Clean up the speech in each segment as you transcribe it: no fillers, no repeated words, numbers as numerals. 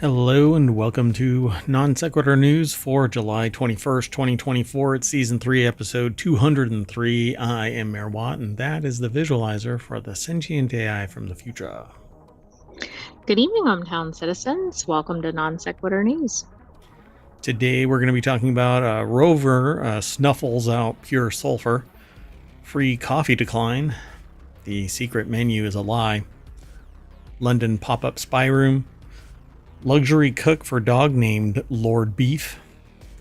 Hello and welcome to Non Sequitur News for July 21st, 2024. It's Season 3, Episode 203. I am Mayor Watt, and that is the visualizer for the Sentient AI from the future. Good evening, ohmTown citizens. Welcome to Non Sequitur News. Today we're going to be talking about a rover snuffles out pure sulfur, free coffee decline, the secret menu is a lie, London pop-up spy room, luxury cook for dog named Lord Beef,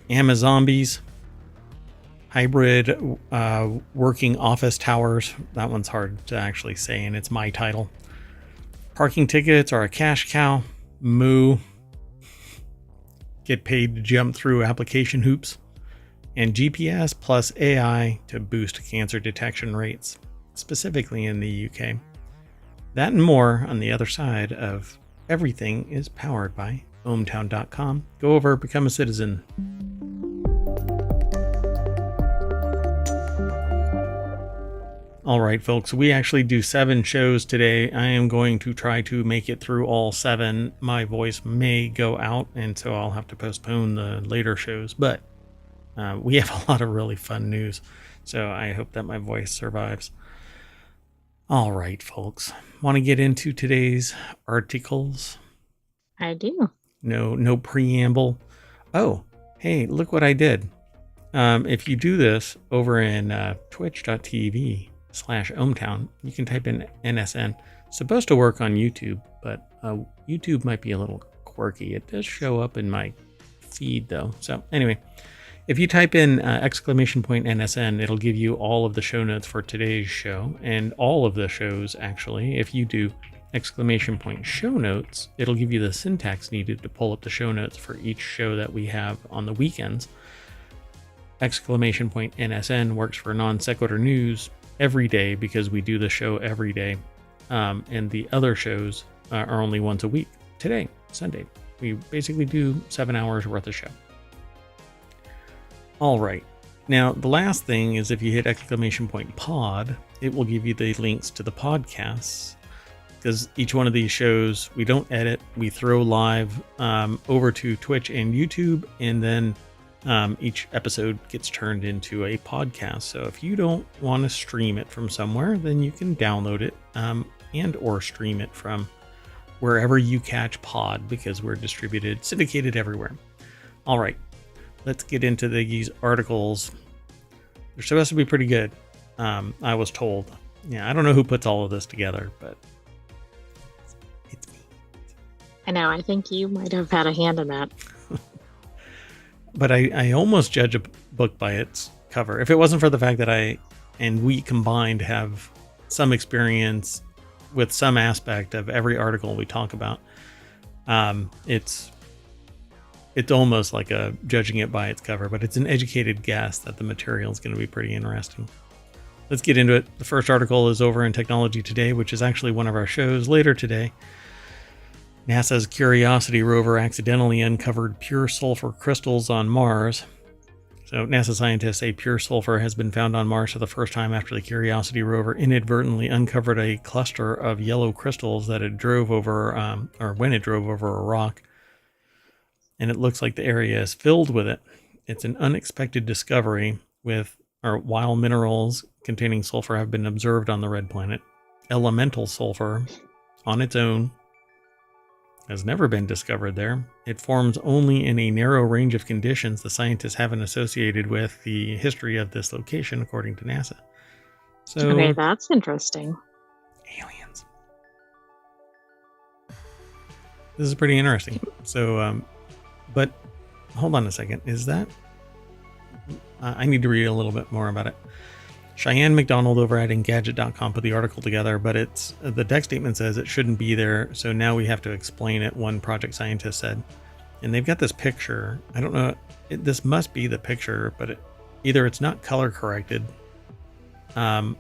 Amazombies, hybrid working office towers. That one's hard to actually say, and it's my title. Parking tickets are a cash cow. Moo. Get paid to jump through application hoops. And GPS plus AI to boost cancer detection rates, specifically in the UK. That and more on the other side of Everything is powered by ohmTown.com. Go over, become a citizen. All right, folks, we actually do 7 shows today. I am going to try to make it through all 7. My voice may go out, and so I'll have to postpone the later shows. But we have a lot of really fun news, so I hope that my voice survives. All right, folks. Want to get into today's articles? I do. No preamble. Oh, hey, look what I did. If you do this over in twitch.tv/ohmTown, you can type in NSN. It's supposed to work on YouTube, but YouTube might be a little quirky. It does show up in my feed, though. So anyway, if you type in !NSN, it'll give you all of the show notes for today's show and all of the shows, actually. If you do !show notes, it'll give you the syntax needed to pull up the show notes for each show that we have on the weekends. !NSN works for Non Sequitur News every day because we do the show every day. And the other shows are only once a week. Today, Sunday, we basically do 7 hours worth of show. All right. Now, the last thing is if you hit !pod, it will give you the links to the podcasts. Because each one of these shows, we don't edit, we throw live over to Twitch and YouTube, and then each episode gets turned into a podcast. So if you don't want to stream it from somewhere, then you can download it and or stream it from wherever you catch pod, because we're syndicated everywhere. All right. Let's get into these articles. They're supposed to be pretty good, I was told. Yeah, I don't know who puts all of this together, but it's me. I know, I think you might have had a hand in that. But I almost judge a book by its cover. If it wasn't for the fact that I and we combined have some experience with some aspect of every article we talk about, it's almost like a judging it by its cover, but it's an educated guess that the material is going to be pretty interesting. Let's get into it. The first article is over in Technology Today, which is actually one of our shows later today. NASA's Curiosity rover accidentally uncovered pure sulfur crystals on Mars. So NASA scientists say pure sulfur has been found on Mars for the first time after the Curiosity rover inadvertently uncovered a cluster of yellow crystals that it drove over, when it drove over a rock. And it looks like the area is filled with it. It's an unexpected discovery while minerals containing sulfur have been observed on the red planet. Elemental sulfur on its own has never been discovered there. It forms only in a narrow range of conditions the scientists haven't associated with the history of this location, according to NASA. So, okay, that's interesting. Aliens. This is pretty interesting. So, but hold on a second. Is that... I need to read a little bit more about it. Cheyenne McDonald over at Engadget.com put the article together, but the deck statement says it shouldn't be there, so now we have to explain it, one project scientist said. And they've got this picture. I don't know. This must be the picture, but either it's not color corrected. Okay.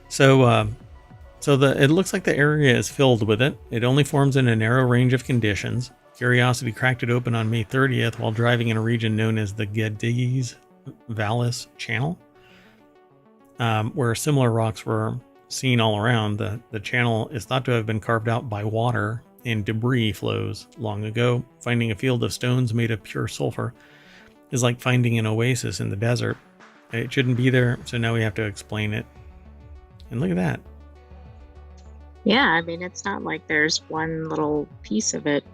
So it looks like the area is filled with it. It only forms in a narrow range of conditions. Curiosity cracked it open on May 30th while driving in a region known as the Gediz Vallis Channel, where similar rocks were seen all around. The channel is thought to have been carved out by water and debris flows long ago. Finding a field of stones made of pure sulfur is like finding an oasis in the desert. It shouldn't be there, so now we have to explain it. And look at that. Yeah, I mean, it's not like there's one little piece of it.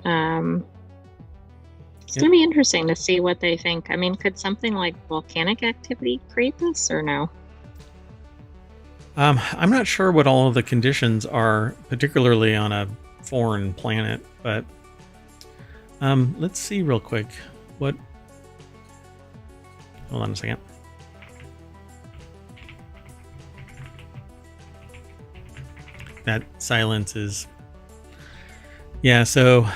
It's going to be interesting to see what they think. I mean, could something like volcanic activity create this or no? I'm not sure what all of the conditions are, particularly on a foreign planet, but let's see real quick. Hold on a second. That silence is... Yeah, so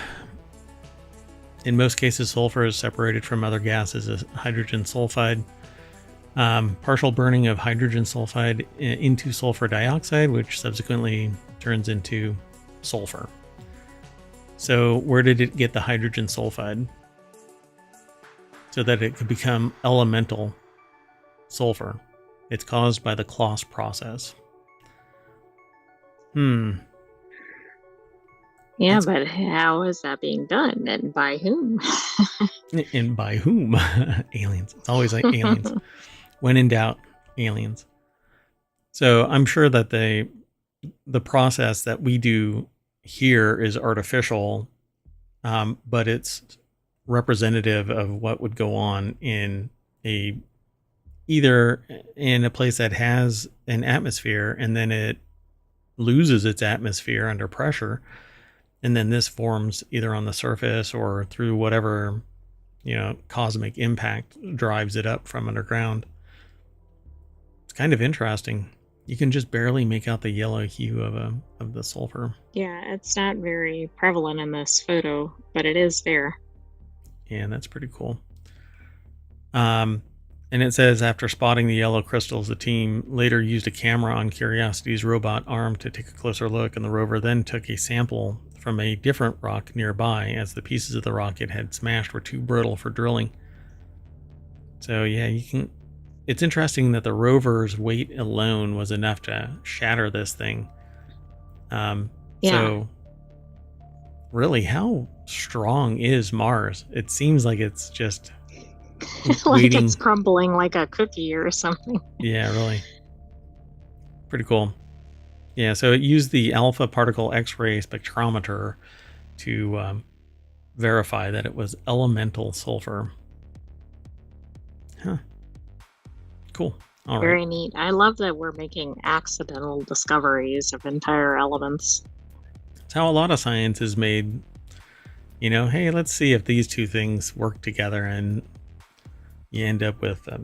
in most cases, sulfur is separated from other gases as hydrogen sulfide. Partial burning of hydrogen sulfide into sulfur dioxide, which subsequently turns into sulfur. So where did it get the hydrogen sulfide? So that it could become elemental sulfur. It's caused by the Claus process. Yeah, but how is that being done, and by whom? And by whom? Aliens. It's always like aliens. When in doubt, aliens. So I'm sure that the process that we do here is artificial, but it's representative of what would go on in either in a place that has an atmosphere and then it loses its atmosphere under pressure, and then this forms either on the surface or through whatever, cosmic impact drives it up from underground. It's kind of interesting. You can just barely make out the yellow hue of the sulfur. Yeah, it's not very prevalent in this photo, but it is there. Yeah, that's pretty cool. And it says, after spotting the yellow crystals, the team later used a camera on Curiosity's robot arm to take a closer look, and the rover then took a sample from a different rock nearby, as the pieces of the rock it had smashed were too brittle for drilling. So yeah, it's interesting that the rover's weight alone was enough to shatter this thing. So really, how strong is Mars? It seems like it's just like it's crumbling like a cookie or something. Yeah, really. Pretty cool. Yeah, so it used the alpha particle X-ray spectrometer to verify that it was elemental sulfur. Huh. Cool. All Very neat. I love that we're making accidental discoveries of entire elements. It's how a lot of science is made. Hey, let's see if these two things work together, and you end up with a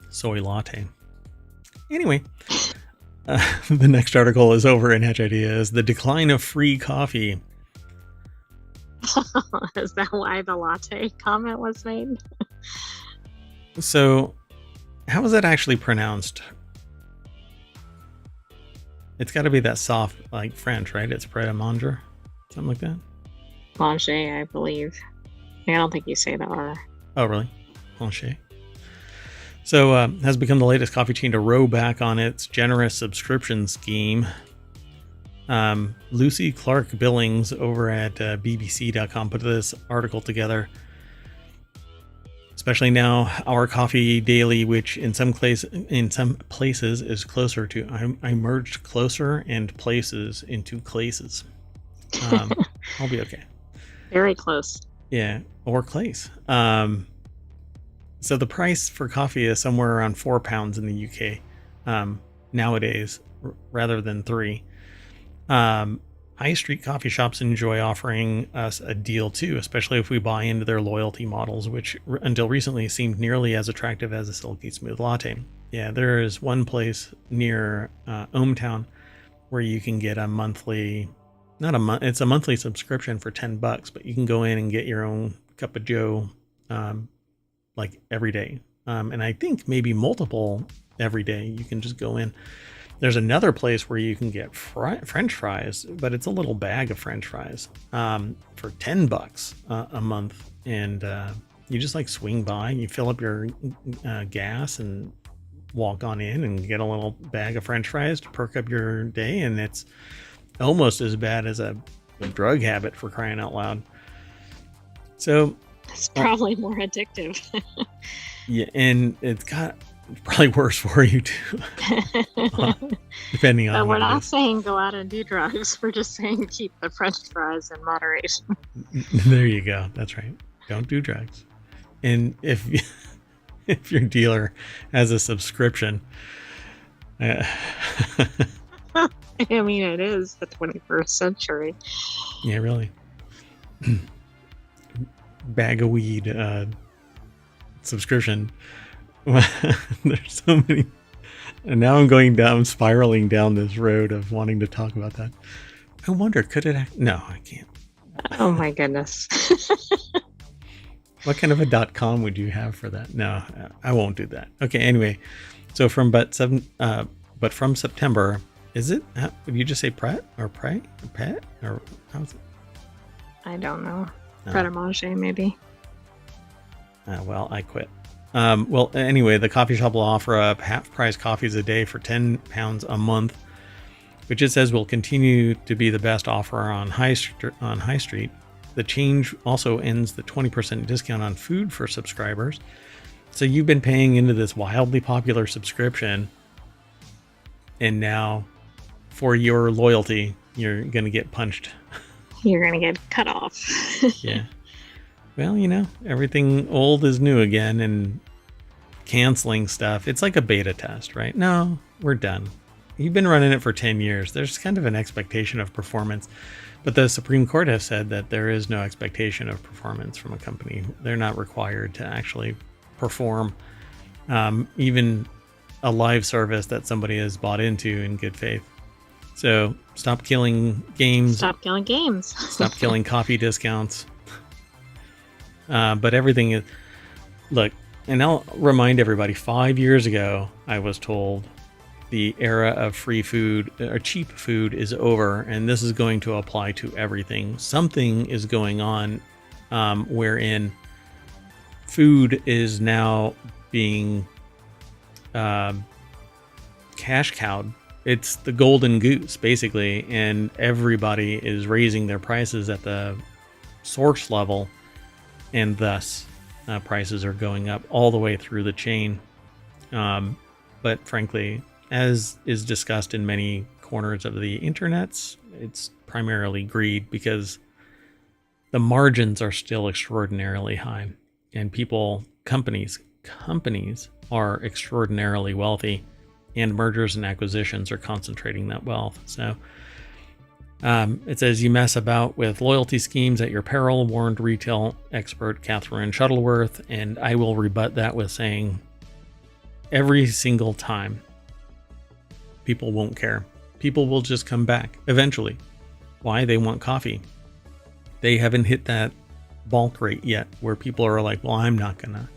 soy latte. Anyway, the next article is over in Hedge Ideas, The Decline of Free Coffee. Is that why the latte comment was made? So, how is that actually pronounced? It's got to be that soft, like French, right? It's pret a manger, something like that. Manger, I believe. I don't think you say the R. Oh, really? Manger. So, has become the latest coffee chain to row back on its generous subscription scheme. Lucy Clark Billings over at bbc.com put this article together. Especially now, Our Coffee Daily, which in some places is closer to... I merged closer and places into places. I'll be okay. Very close. Yeah, or place. So the price for coffee is somewhere around £4 in the UK nowadays, rather than £3. High street coffee shops enjoy offering us a deal too, especially if we buy into their loyalty models, which until recently seemed nearly as attractive as a silky smooth latte. Yeah, there is one place near ohmTown where you can get a monthly, it's a monthly subscription for $10, but you can go in and get your own cup of joe like every day. And I think maybe multiple every day. You can just go in. There's another place where you can get French fries, but it's a little bag of French fries for $10 a month. And you just like swing by, you fill up your gas and walk on in and get a little bag of French fries to perk up your day, and it's almost as bad as a drug habit, for crying out loud. So It's probably more addictive. yeah, and it's probably worse for you too, depending on But we're what it not is. saying go out and do drugs. We're just saying keep the French fries in moderation. There you go. That's right. Don't do drugs. And if your dealer has a subscription, I mean, it is the 21st century. yeah, really, bag of weed subscription. There's so many, and now I'm spiraling down this road of wanting to talk about that. I wonder, could it? No, I can't. Oh my goodness. What kind of a .com would you have for that? No, I won't do that. Okay, anyway, so from September, is it? Would you just say Pret or Pret or Pet or how's it? I don't know. Pret a Manger, maybe. Well, I quit. Well, anyway, the coffee shop will offer up half-price coffees a day for £10 a month, which it says will continue to be the best offer on High Street. The change also ends the 20% discount on food for subscribers. So you've been paying into this wildly popular subscription, and now for your loyalty, you're going to get punched. You're going to get cut off. Yeah. Well, everything old is new again, and canceling stuff. It's like a beta test, right? No, we're done. You've been running it for 10 years. There's kind of an expectation of performance. But the Supreme Court has said that there is no expectation of performance from a company. They're not required to actually perform even a live service that somebody has bought into in good faith. So stop killing games. Stop killing games. Stop killing coffee discounts. But everything is... Look, and I'll remind everybody, 5 years ago, I was told the era of free food or cheap food is over, and this is going to apply to everything. Something is going on wherein food is now being cash cowed. It's the golden goose, basically, and everybody is raising their prices at the source level, and thus prices are going up all the way through the chain. But frankly, as is discussed in many corners of the internets, it's primarily greed, because the margins are still extraordinarily high, and companies are extraordinarily wealthy, and mergers and acquisitions are concentrating that wealth. So it says, you mess about with loyalty schemes at your peril, warned retail expert Catherine Shuttleworth. And I will rebut that with saying, every single time, people won't care. People will just come back eventually. Why? They want coffee. They haven't hit that bulk rate yet where people are like, well, I'm not gonna.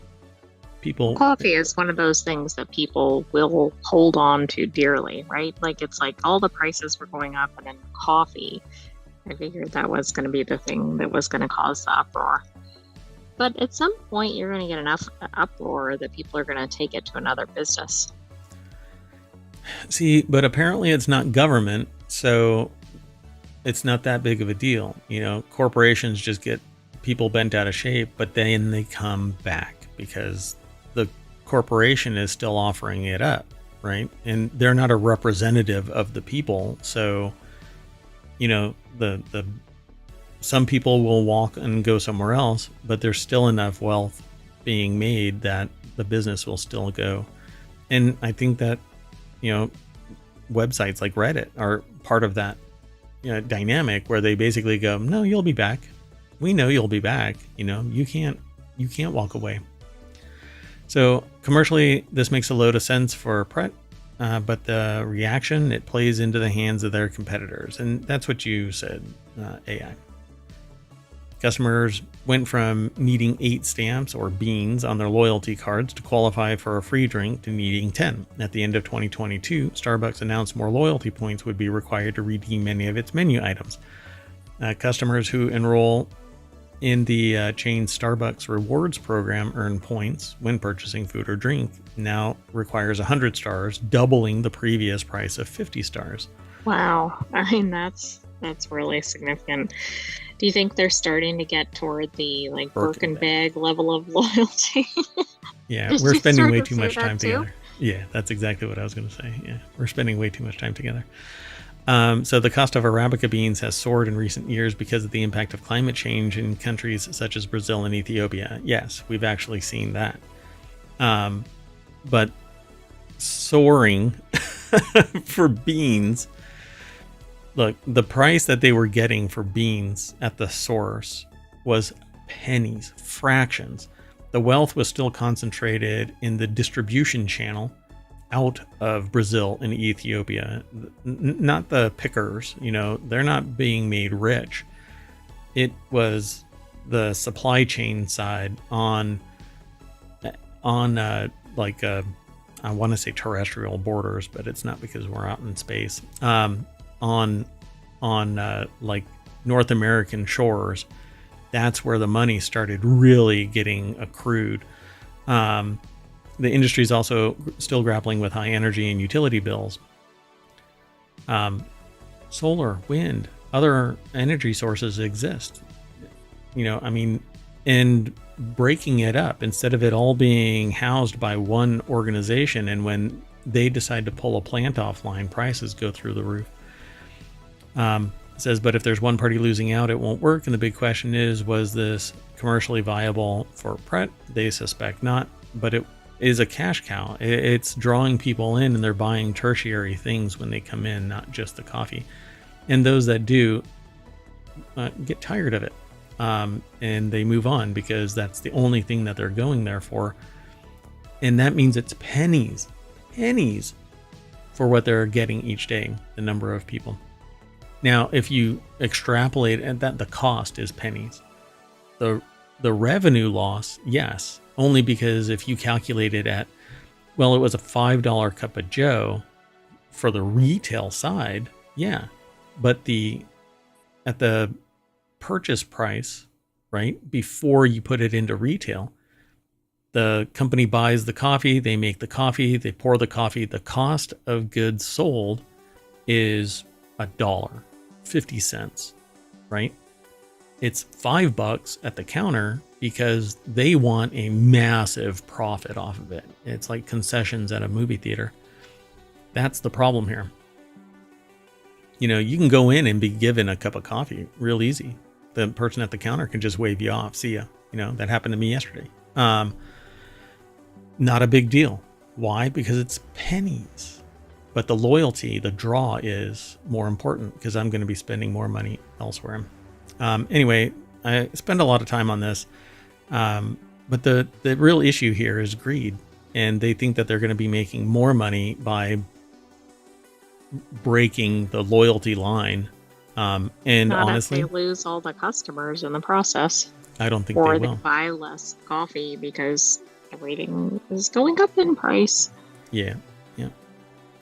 Coffee is one of those things that people will hold on to dearly, right? Like, it's like all the prices were going up, and then coffee, I figured that was going to be the thing that was going to cause the uproar. But at some point, you're going to get enough uproar that people are going to take it to another business. See, but apparently it's not government, so it's not that big of a deal. Corporations just get people bent out of shape, but then they come back because the corporation is still offering it up, right? And they're not a representative of the people. So, some people will walk and go somewhere else, but there's still enough wealth being made that the business will still go. And I think that, websites like Reddit are part of that dynamic where they basically go, no, you'll be back. We know you'll be back. You can't walk away. So commercially, this makes a load of sense for Pret, but the reaction, it plays into the hands of their competitors. And that's what you said, AI. Customers went from needing 8 stamps or beans on their loyalty cards to qualify for a free drink to needing 10. At the end of 2022, Starbucks announced more loyalty points would be required to redeem many of its menu items. Customers who enroll in the chain Starbucks rewards program, earn points when purchasing food or drink. Now requires 100 stars, doubling the previous price of 50 stars. Wow. I mean, that's really significant. Do you think they're starting to get toward the like Birkin bag level of loyalty? Yeah, we're spending way too much time together. Yeah, that's exactly what I was going to say. Yeah, we're spending way too much time together. So the cost of Arabica beans has soared in recent years because of the impact of climate change in countries such as Brazil and Ethiopia. Yes, we've actually seen that. But soaring for beans, look, the price that they were getting for beans at the source was pennies, fractions. The wealth was still concentrated in the distribution channel out of Brazil and Ethiopia, not the pickers. They're not being made rich. It was the supply chain side on I want to say terrestrial borders, but it's not because we're out in space. On like North American shores, that's where the money started really getting accrued. The industry is also still grappling with high energy and utility bills. Solar, wind, other energy sources exist. And breaking it up instead of it all being housed by one organization, and when they decide to pull a plant offline, prices go through the roof. It says, but if there's one party losing out, it won't work. And the big question is, was this commercially viable for Pret? They suspect not, but it is a cash cow. It's drawing people in, and they're buying tertiary things when they come in, not just the coffee. And those that do get tired of it, and they move on because that's the only thing that they're going there for. And that means it's pennies for what they're getting each day, the number of people. Now, if you extrapolate at that, the cost is pennies. The revenue loss, yes, only because if you calculate it at, well, it was a $5 cup of Joe for the retail side, yeah. But at the purchase price, right, before you put it into retail, the company buys the coffee, they make the coffee, they pour the coffee. The cost of goods sold is $1.50, right? It's $5 at the counter because they want a massive profit off of it. It's like concessions at a movie theater. That's the problem here. You can go in and be given a cup of coffee real easy. The person at the counter can just wave you off. See ya. That happened to me yesterday. Not a big deal. Why? Because it's pennies. But the loyalty, the draw is more important because I'm going to be spending more money elsewhere. Anyway, I spend a lot of time on this. But the real issue here is greed. And they think that they're going to be making more money by breaking the loyalty line. And not honestly, if they lose all the customers in the process. I don't think or they will. Buy less coffee because everything is going up in price. Yeah.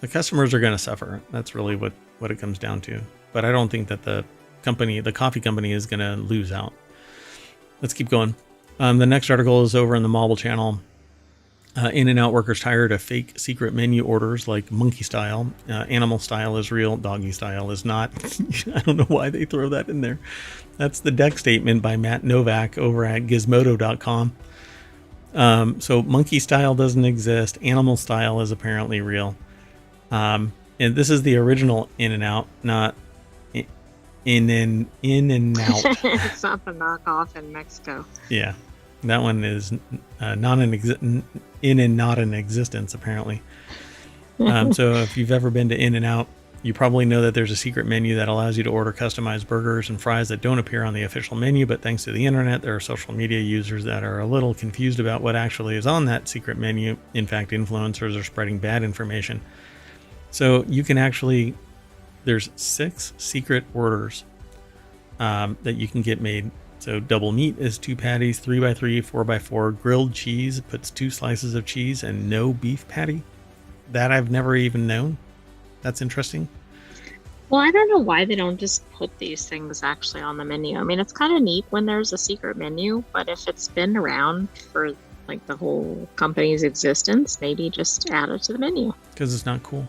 The customers are going to suffer. That's really what it comes down to. But I don't think that the coffee company is going to lose out. Let's keep going. The next article is over in the Mobile channel. In-N-Out workers tired of fake secret menu orders like monkey style. Animal style is real. Doggy style is not. I don't know why they throw that in there. That's the deck statement by Matt Novak over at Gizmodo.com. So monkey style doesn't exist. Animal style is apparently real. And this is the original In-N-Out, not In-N-Out. It's not the knockoff in Mexico. Yeah, that one is not in existence, apparently. So if you've ever been to In-N-Out, you probably know that there's a secret menu that allows you to order customized burgers and fries that don't appear on the official menu, but thanks to the internet, there are social media users that are a little confused about what actually is on that secret menu. In fact, influencers are spreading bad information. So you can actually, there's 6 secret orders that you can get made. So double meat is 2 patties, 3x3, 4x4, grilled cheese puts 2 slices of cheese, and no beef patty. That I've never even known. That's interesting. Well, I don't know why they don't just put these things actually on the menu. I mean, it's kind of neat when there's a secret menu, but if it's been around for like the whole company's existence, maybe just add it to the menu. Because it's not cool.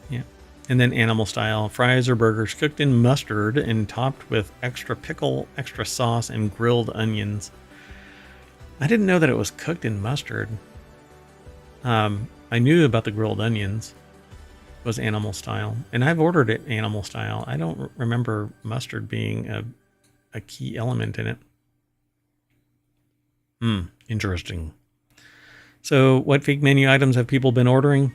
Yeah. And then animal style fries or burgers cooked in mustard and topped with extra pickle, extra sauce, and grilled onions. I didn't know that it was cooked in mustard. I knew about the grilled onions. Was animal style, and I've ordered it animal style. I don't remember mustard being a key element in it. Interesting. So what fake menu items have people been ordering?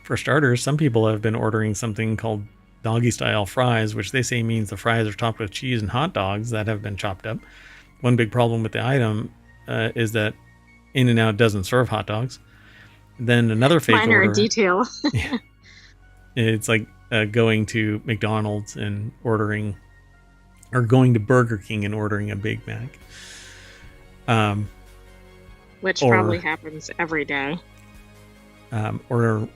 For starters, some people have been ordering something called doggy style fries, which they say means the fries are topped with cheese and hot dogs that have been chopped up. One big problem with the item is that In-N-Out doesn't serve hot dogs. Then another fake minor order. detail. Yeah. It's like going to McDonald's and ordering, or going to Burger King and ordering a Big Mac. Which probably happens every day. Or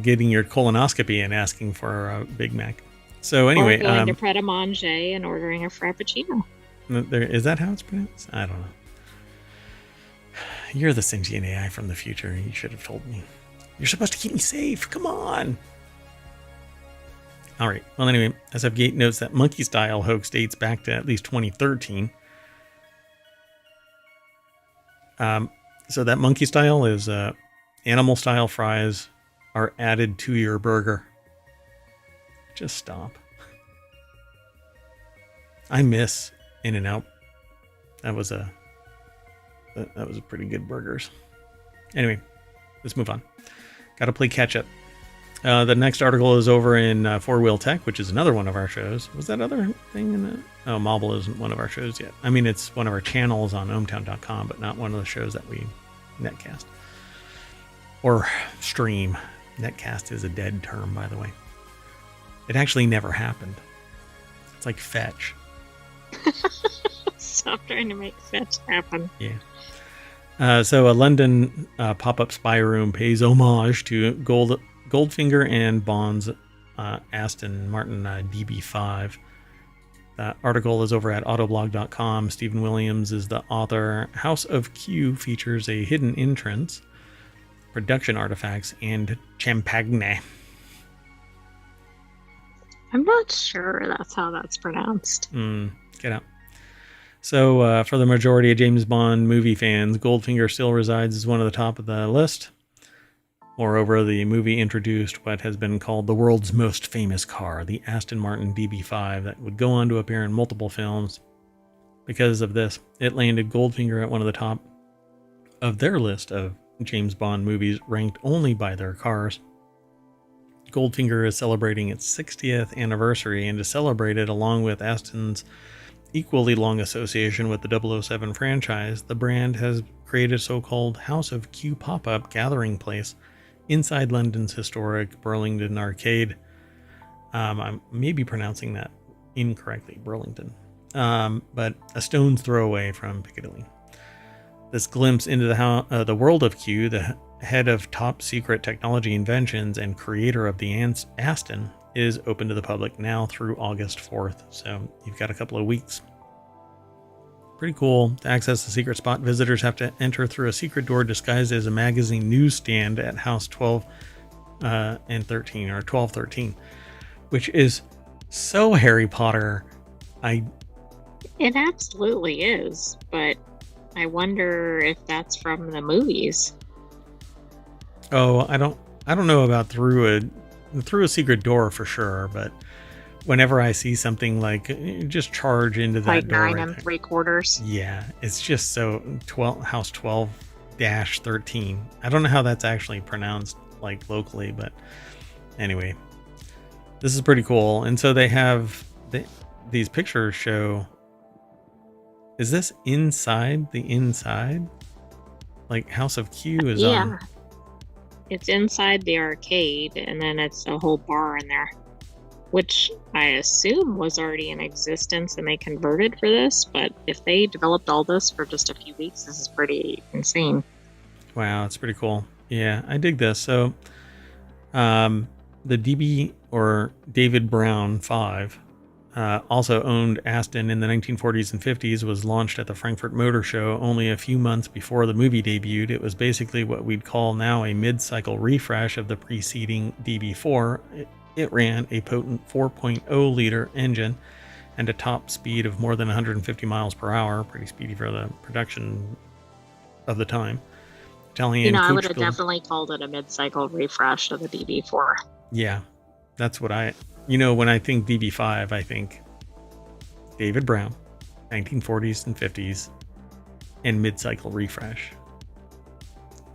getting your colonoscopy and asking for a Big Mac. So anyway, or going to Pret a Manger and ordering a Frappuccino. Is that how it's pronounced? I don't know. You're the Sentient AI from the future. You should have told me. You're supposed to keep me safe. Come on. All right. Well, anyway, SF Gate notes that monkey style hoax dates back to at least 2013. So that monkey style is animal style fries are added to your burger. Just stop. I miss In-N-Out. That was a pretty good burgers. Anyway, let's move on. Got to play catch up. The next article is over in Four Wheel Tech, which is another one of our shows. Was that other thing in the... Oh, Mobile isn't one of our shows yet. I mean, it's one of our channels on ohmTown.com, but not one of the shows that we netcast. Or stream. Netcast is a dead term, by the way. It actually never happened. It's like fetch. Stop trying to make fetch happen. Yeah. So a London pop-up spy room pays homage to Goldfinger and Bond's Aston Martin DB5. That article is over at autoblog.com. Stephen Williams is the author. House of Q features a hidden entrance, production artifacts, and champagne. I'm not sure that's how that's pronounced. Get out. So for the majority of James Bond movie fans, Goldfinger still resides as one of the top of the list. Moreover, the movie introduced what has been called the world's most famous car, the Aston Martin DB5, that would go on to appear in multiple films. Because of this, it landed Goldfinger at one of the top of their list of James Bond movies ranked only by their cars. Goldfinger is celebrating its 60th anniversary, and to celebrate it along with Aston's equally long association with the 007 franchise, the brand has created a so-called House of Q pop-up gathering place inside London's historic Burlington Arcade. I may be pronouncing that incorrectly, Burlington, but a stone's throw away from Piccadilly. This glimpse into the world of Q, the head of top secret technology inventions and creator of the Aston, is open to the public now through August 4th. So you've got a couple of weeks. Pretty cool. To access the secret spot, visitors have to enter through a secret door disguised as a magazine newsstand at House 12 and 13, or 1213, which is so Harry Potter. It absolutely is, but I wonder if that's from the movies. Oh, I don't know about through a secret door for sure, but whenever I see something like just charge into that like door, 9 3/4. Yeah, it's just so House 12-13. I don't know how that's actually pronounced like locally, but anyway, this is pretty cool. And so they have these pictures show. Is this inside the inside? Like House of Q is on. It's inside the arcade, and then it's a whole bar in there, which I assume was already in existence and they converted for this. But if they developed all this for just a few weeks, this is pretty insane. Wow, it's pretty cool. Yeah, I dig this. So The DB, or David Brown 5, also owned Aston in the 1940s and 50s, was launched at the Frankfurt Motor Show only a few months before the movie debuted. It was basically what we'd call now a mid-cycle refresh of the preceding DB4. It ran a potent 4.0 liter engine and a top speed of more than 150 miles per hour, pretty speedy for the production of the time. Italian I would have definitely called it a mid-cycle refresh of the DB4. Yeah, that's what when I think DB5, I think David Brown, 1940s and 50s, and mid-cycle refresh.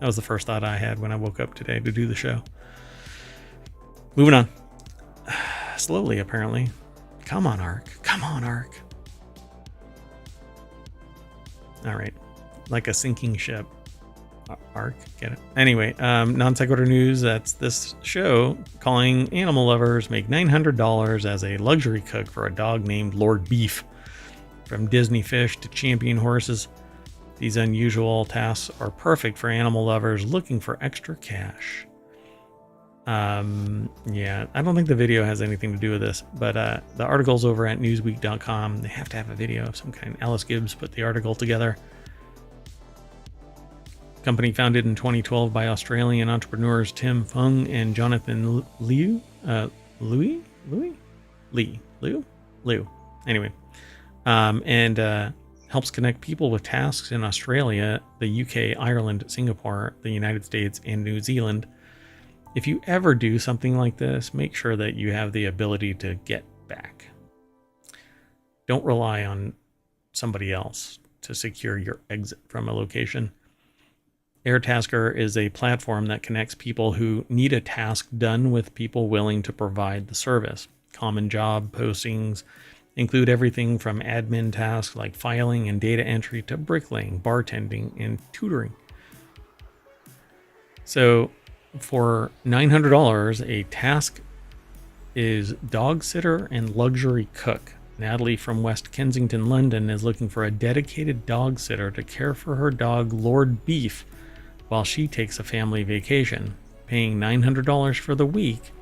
That was the first thought I had when I woke up today to do the show. Moving on. Slowly, apparently. Come on, Ark. Come on, Ark. All right. Like a sinking ship. Ark, get it? Anyway, non sequitur news. That's this show calling animal lovers make $900 as a luxury cook for a dog named Lord Beef. From Disney fish to champion horses, these unusual tasks are perfect for animal lovers looking for extra cash. Yeah, I don't think the video has anything to do with this, but the article's over at newsweek.com. They have to have a video of some kind. Alice Gibbs put the article together. Company founded in 2012 by Australian entrepreneurs Tim Fung and Jonathan Liu. Anyway, and helps connect people with tasks in Australia, the UK, Ireland, Singapore, the United States, and New Zealand. If you ever do something like this, make sure that you have the ability to get back. Don't rely on somebody else to secure your exit from a location. Airtasker is a platform that connects people who need a task done with people willing to provide the service. Common job postings include everything from admin tasks like filing and data entry to bricklaying, bartending, and tutoring. So for $900, a task is dog sitter and luxury cook. Natalie from West Kensington, London is looking for a dedicated dog sitter to care for her dog, Lord Beef, while she takes a family vacation, paying $900 for the week.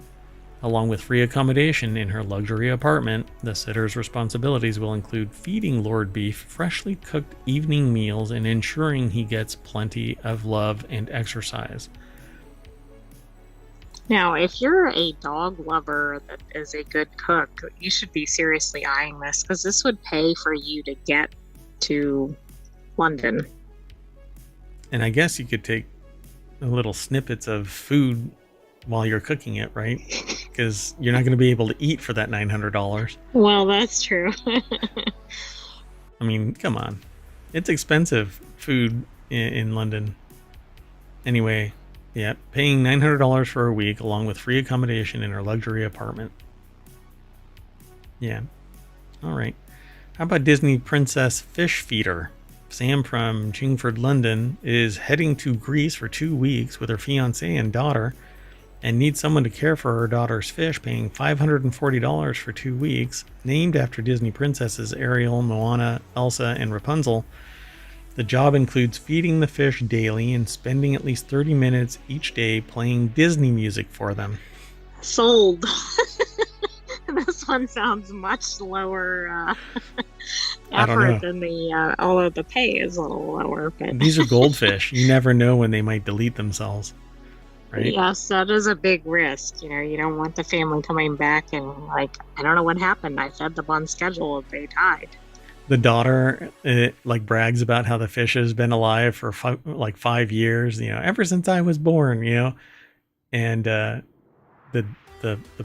Along with free accommodation in her luxury apartment, the sitter's responsibilities will include feeding Lord Beef freshly cooked evening meals and ensuring he gets plenty of love and exercise. Now, if you're a dog lover that is a good cook, you should be seriously eyeing this, because this would pay for you to get to London. And I guess you could take little snippets of food while you're cooking it, right? Because you're not going to be able to eat for that $900. Well, that's true. I mean, come on. It's expensive food in London. Anyway, yeah, paying $900 for a week along with free accommodation in her luxury apartment. Yeah. All right. How about Disney Princess Fish Feeder? Sam from Chingford, London, is heading to Greece for 2 weeks with her fiancé and daughter and needs someone to care for her daughter's fish, paying $540 for 2 weeks. Named after Disney princesses Ariel, Moana, Elsa, and Rapunzel, the job includes feeding the fish daily and spending at least 30 minutes each day playing Disney music for them. Sold. This one sounds much lower effort than the, although the pay is a little lower. But these are goldfish. You never know when they might delete themselves, right? Yes, that is a big risk. You don't want the family coming back and like, I don't know what happened. I fed them on schedule and they died. The daughter brags about how the fish has been alive for 5 years, ever since I was born, and the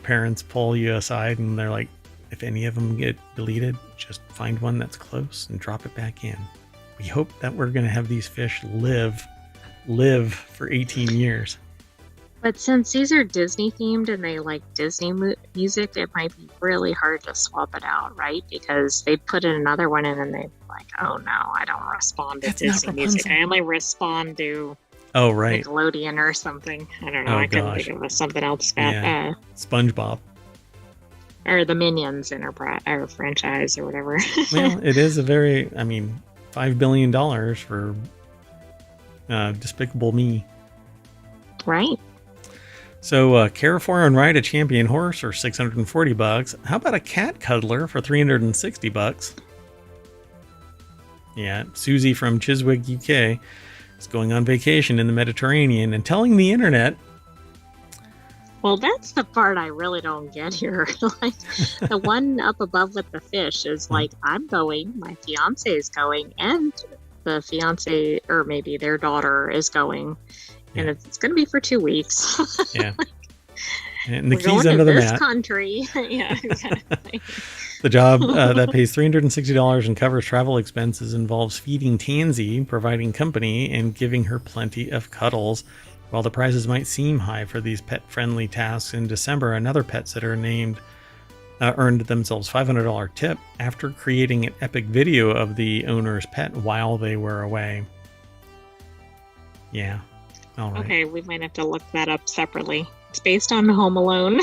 parents pull you aside and they're like, if any of them get deleted, just find one that's close and drop it back in. We hope that we're going to have these fish live for 18 years. But since these are Disney themed and they like Disney music, it might be really hard to swap it out, right? Because they put in another one and then they're like, oh no, I don't respond to That's Disney music. I only respond to Nickelodeon or something. I don't know. I couldn't think of something else. Yeah. SpongeBob. Or the Minions or franchise or whatever. Well, it is $5 billion for Despicable Me. Right. So care for and ride a champion horse for $640. How about a cat cuddler for $360? Yeah, Susie from Chiswick, UK is going on vacation in the Mediterranean and telling the internet. Well, that's the part I really don't get here. Like the one up above with the fish is like, I'm going, my fiance is going, and the fiance or maybe their daughter is going, and it's going to be for 2 weeks. Yeah. And the keys under the mat. Country. Yeah, exactly. The job that pays $360 and covers travel expenses involves feeding Tansy, providing company, and giving her plenty of cuddles. While the prices might seem high for these pet-friendly tasks, in December, another pet sitter earned themselves $500 tip after creating an epic video of the owner's pet while they were away. Yeah. All right. Okay, we might have to look that up separately. It's based on Home Alone.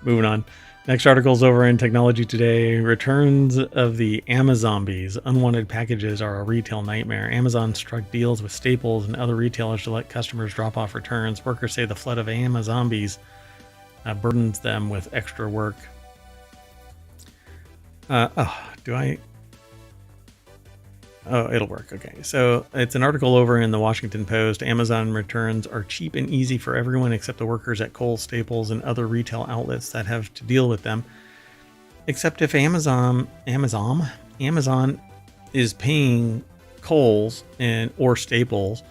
Moving on. Next article's over in Technology Today. Returns of the Amazombies. Unwanted packages are a retail nightmare. Amazon struck deals with Staples and other retailers to let customers drop off returns. Workers say the flood of Amazombies burdens them with extra work. Oh, it'll work. Okay. So it's an article over in the Washington Post. Amazon returns are cheap and easy for everyone except the workers at Kohl's, Staples, and other retail outlets that have to deal with them. Except if Amazon is paying Kohl's or Staples,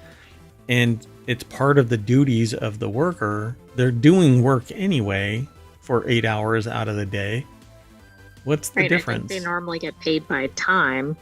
and it's part of the duties of the worker, they're doing work anyway for 8 hours out of the day. What's the difference? I think they normally get paid by time.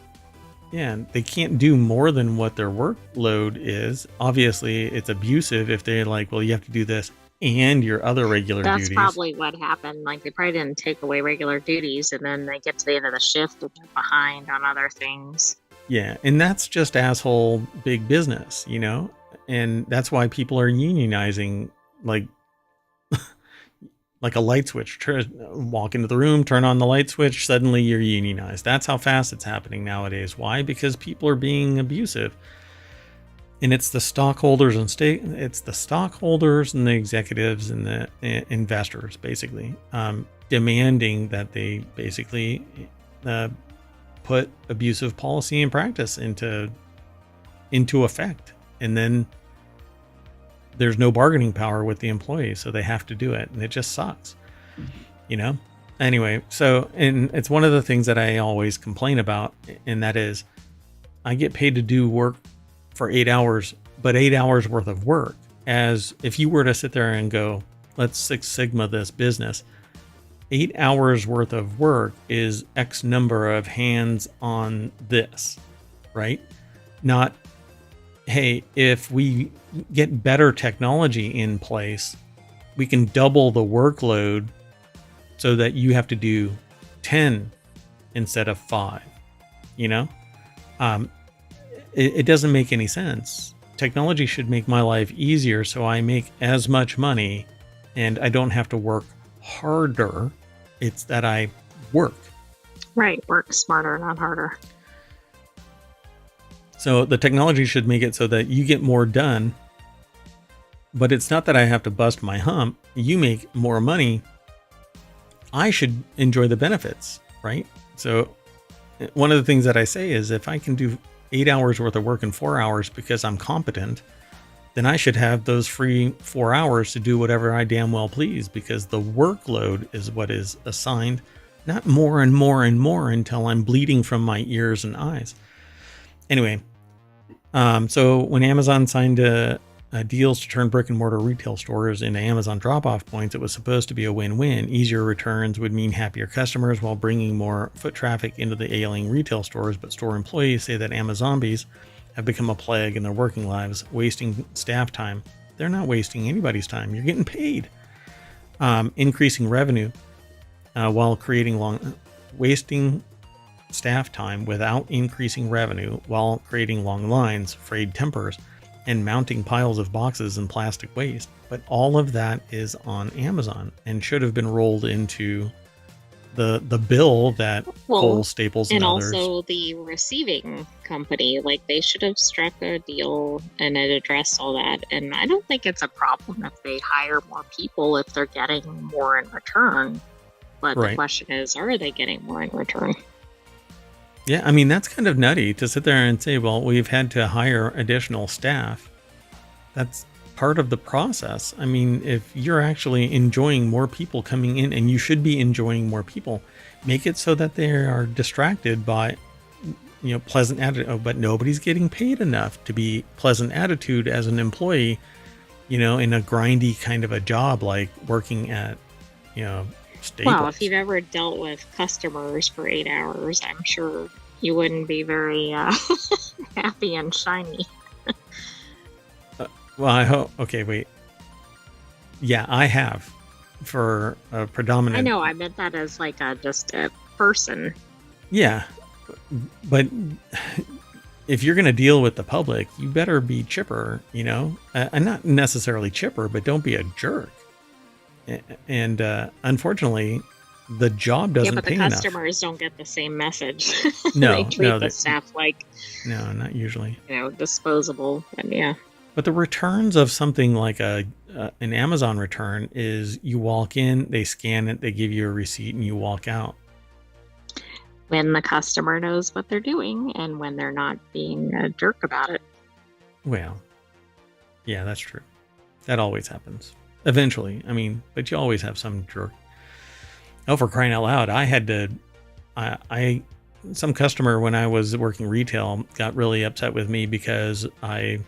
Yeah, they can't do more than what their workload is. Obviously, it's abusive if they're like, well, you have to do this and your other regular duties. That's probably what happened. Like, they probably didn't take away regular duties, and then they get to the end of the shift and they're behind on other things. Yeah, and that's just asshole big business, you know? And that's why people are unionizing, like a light switch. Walk into the room, turn on the light switch, suddenly you're unionized. That's how fast it's happening nowadays. Why? Because people are being abusive. And it's the stockholders and the executives and the investors, basically, demanding that they basically put abusive policy and practice into effect. And then there's no bargaining power with the employees, so they have to do it, and it just sucks, you know? Anyway, and it's one of the things that I always complain about, and that is I get paid to do work for 8 hours, but 8 hours worth of work. As if you were to sit there and go, let's Six Sigma this business, 8 hours worth of work is X number of hands on this, right? Not, hey, if we get better technology in place, we can double the workload so that you have to do 10 instead of 5, you know? It doesn't make any sense. Technology should make my life easier so I make as much money and I don't have to work harder. It's that I work. Right. Work smarter, not harder. So the technology should make it so that you get more done, but it's not that I have to bust my hump. You make more money. I should enjoy the benefits, right? So one of the things that I say is if I can do 8 hours worth of work in 4 hours because I'm competent, then I should have those free 4 hours to do whatever I damn well please, because the workload is what is assigned, not more and more and more until I'm bleeding from my ears and eyes. Anyway, so when Amazon signed deals to turn brick and mortar retail stores into Amazon drop-off points, it was supposed to be a win-win. Easier returns would mean happier customers while bringing more foot traffic into the ailing retail stores. But store employees say that Amazombies have become a plague in their working lives, wasting staff time. They're not wasting anybody's time. You're getting paid. Increasing revenue while wasting staff time without increasing revenue while creating long lines, frayed tempers, and mounting piles of boxes and plastic waste. But all of that is on Amazon and should have been rolled into the bill that Kohl's, Well, Staples, and and others. also the receiving company, like they should have struck a deal and it addressed all that. And I don't think it's a problem if they hire more people if they're getting more in return. But the Right. question is, are they getting more in return? Yeah, I mean, that's kind of nutty to sit there and say, well, we've had to hire additional staff. That's part of the process. I mean, if you're actually enjoying more people coming in, and you should be enjoying more people, make it so that they are distracted by, pleasant attitude. Oh, but nobody's getting paid enough to be pleasant attitude as an employee, in a grindy kind of a job like working at, Staples. Well, if you've ever dealt with customers for 8 hours, I'm sure you wouldn't be very happy and shiny. Well, I hope. Okay, wait. Yeah, I have for a predominant. I know. I meant that as like just a person. Yeah, but if you're going to deal with the public, you better be chipper. And not necessarily chipper, but don't be a jerk. And unfortunately, the job doesn't but pay the enough. customers don't get the same message. No, they treat the staff like no, not usually. Disposable. And yeah. But the returns of something like an Amazon return is you walk in, they scan it, they give you a receipt, and you walk out. When the customer knows what they're doing and when they're not being a jerk about it. Well, yeah, that's true. That always happens. Eventually, I mean, but you always have some jerk. Oh, for crying out loud, I had to, some customer when I was working retail got really upset with me because I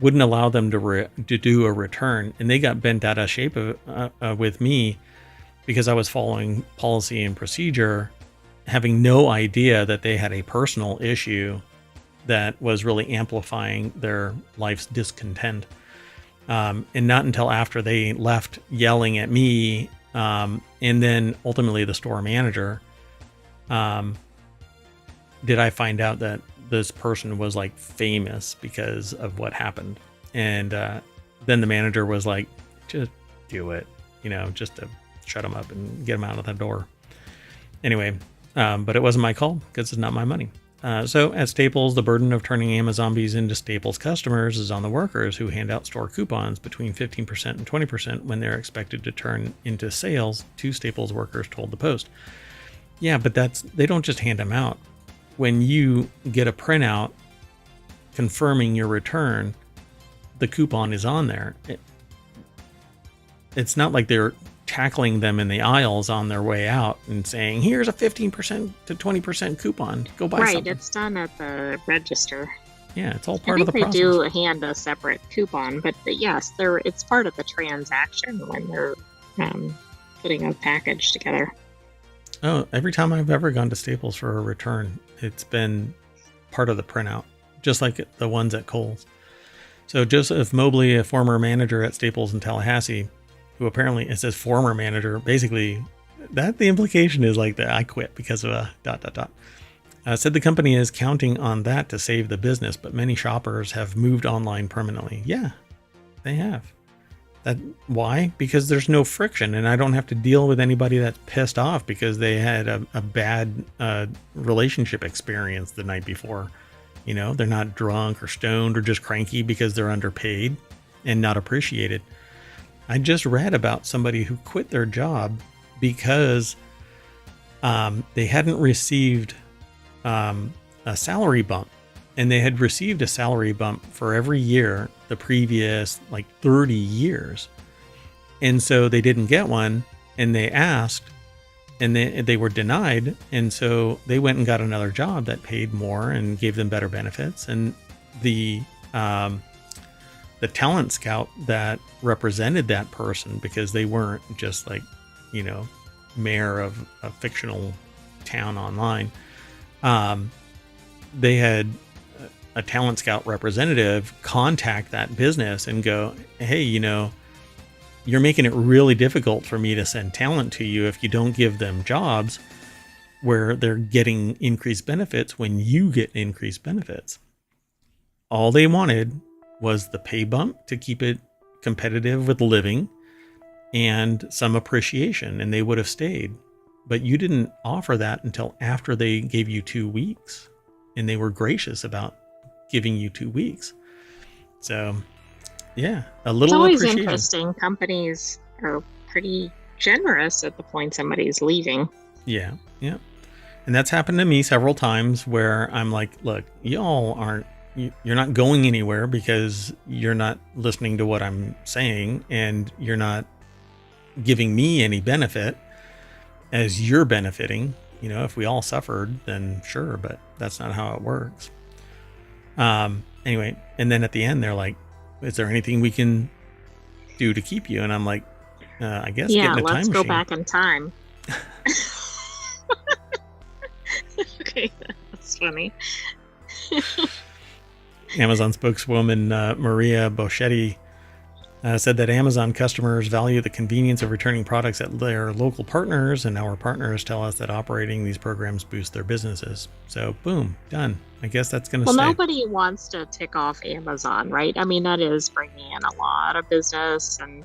wouldn't allow them to do a return, and they got bent out of shape with me because I was following policy and procedure, having no idea that they had a personal issue that was really amplifying their life's discontent. And not until after they left yelling at me, and then ultimately the store manager, did I find out that this person was like famous because of what happened. And then the manager was like, just do it, just to shut them up and get them out of the door. Anyway, but it wasn't my call because it's not my money. So at Staples, the burden of turning Amazombies into Staples customers is on the workers who hand out store coupons between 15% and 20% when they're expected to turn into sales, two Staples workers told the Post. Yeah, but they don't just hand them out. When you get a printout confirming your return, the coupon is on there. It's not like they're tackling them in the aisles on their way out and saying, here's a 15% to 20% coupon. Go buy something. Right, it's done at the register. Yeah, it's all part of the process. They do hand a separate coupon, but yes, it's part of the transaction when they're putting a package together. Oh, every time I've ever gone to Staples for a return, it's been part of the printout, just like the ones at Kohl's. So Joseph Mobley, a former manager at Staples in Tallahassee, who apparently, it says former manager, basically that the implication is like that I quit because of a ... Said the company is counting on that to save the business, but many shoppers have moved online permanently. Yeah, they have. Why? Because there's no friction, and I don't have to deal with anybody that's pissed off because they had a bad relationship experience the night before. They're not drunk or stoned or just cranky because they're underpaid and not appreciated. I just read about somebody who quit their job because they hadn't received a salary bump, and they had received a salary bump for every year the previous 30 years. And so they didn't get one, and they asked, and they were denied. And so they went and got another job that paid more and gave them better benefits. And the talent scout that represented that person, because they weren't just mayor of a fictional town online, they had a talent scout representative contact that business and go, hey, you're making it really difficult for me to send talent to you if you don't give them jobs where they're getting increased benefits when you get increased benefits. All they wanted was the pay bump to keep it competitive with living and some appreciation, and they would have stayed. but you didn't offer that until after they gave you 2 weeks, and they were gracious about giving you 2 weeks. So yeah, a little It's always appreciation. interesting. Companies are pretty generous at the point somebody's leaving. Yeah. And that's happened to me several times where I'm like, look, y'all aren't, you're not going anywhere because you're not listening to what I'm saying, and you're not giving me any benefit as you're benefiting. If we all suffered, then sure, but that's not how it works. Anyway, and then at the end, they're like, is there anything we can do to keep you? And I'm like, I guess yeah, get in a time let's go machine. back in time. Okay, that's funny. Amazon spokeswoman Maria Boschetti said that Amazon customers value the convenience of returning products at their local partners, and our partners tell us that operating these programs boost their businesses. So boom, done. I guess that's going to stay. Well, nobody wants to tick off Amazon, right? I mean, that is bringing in a lot of business and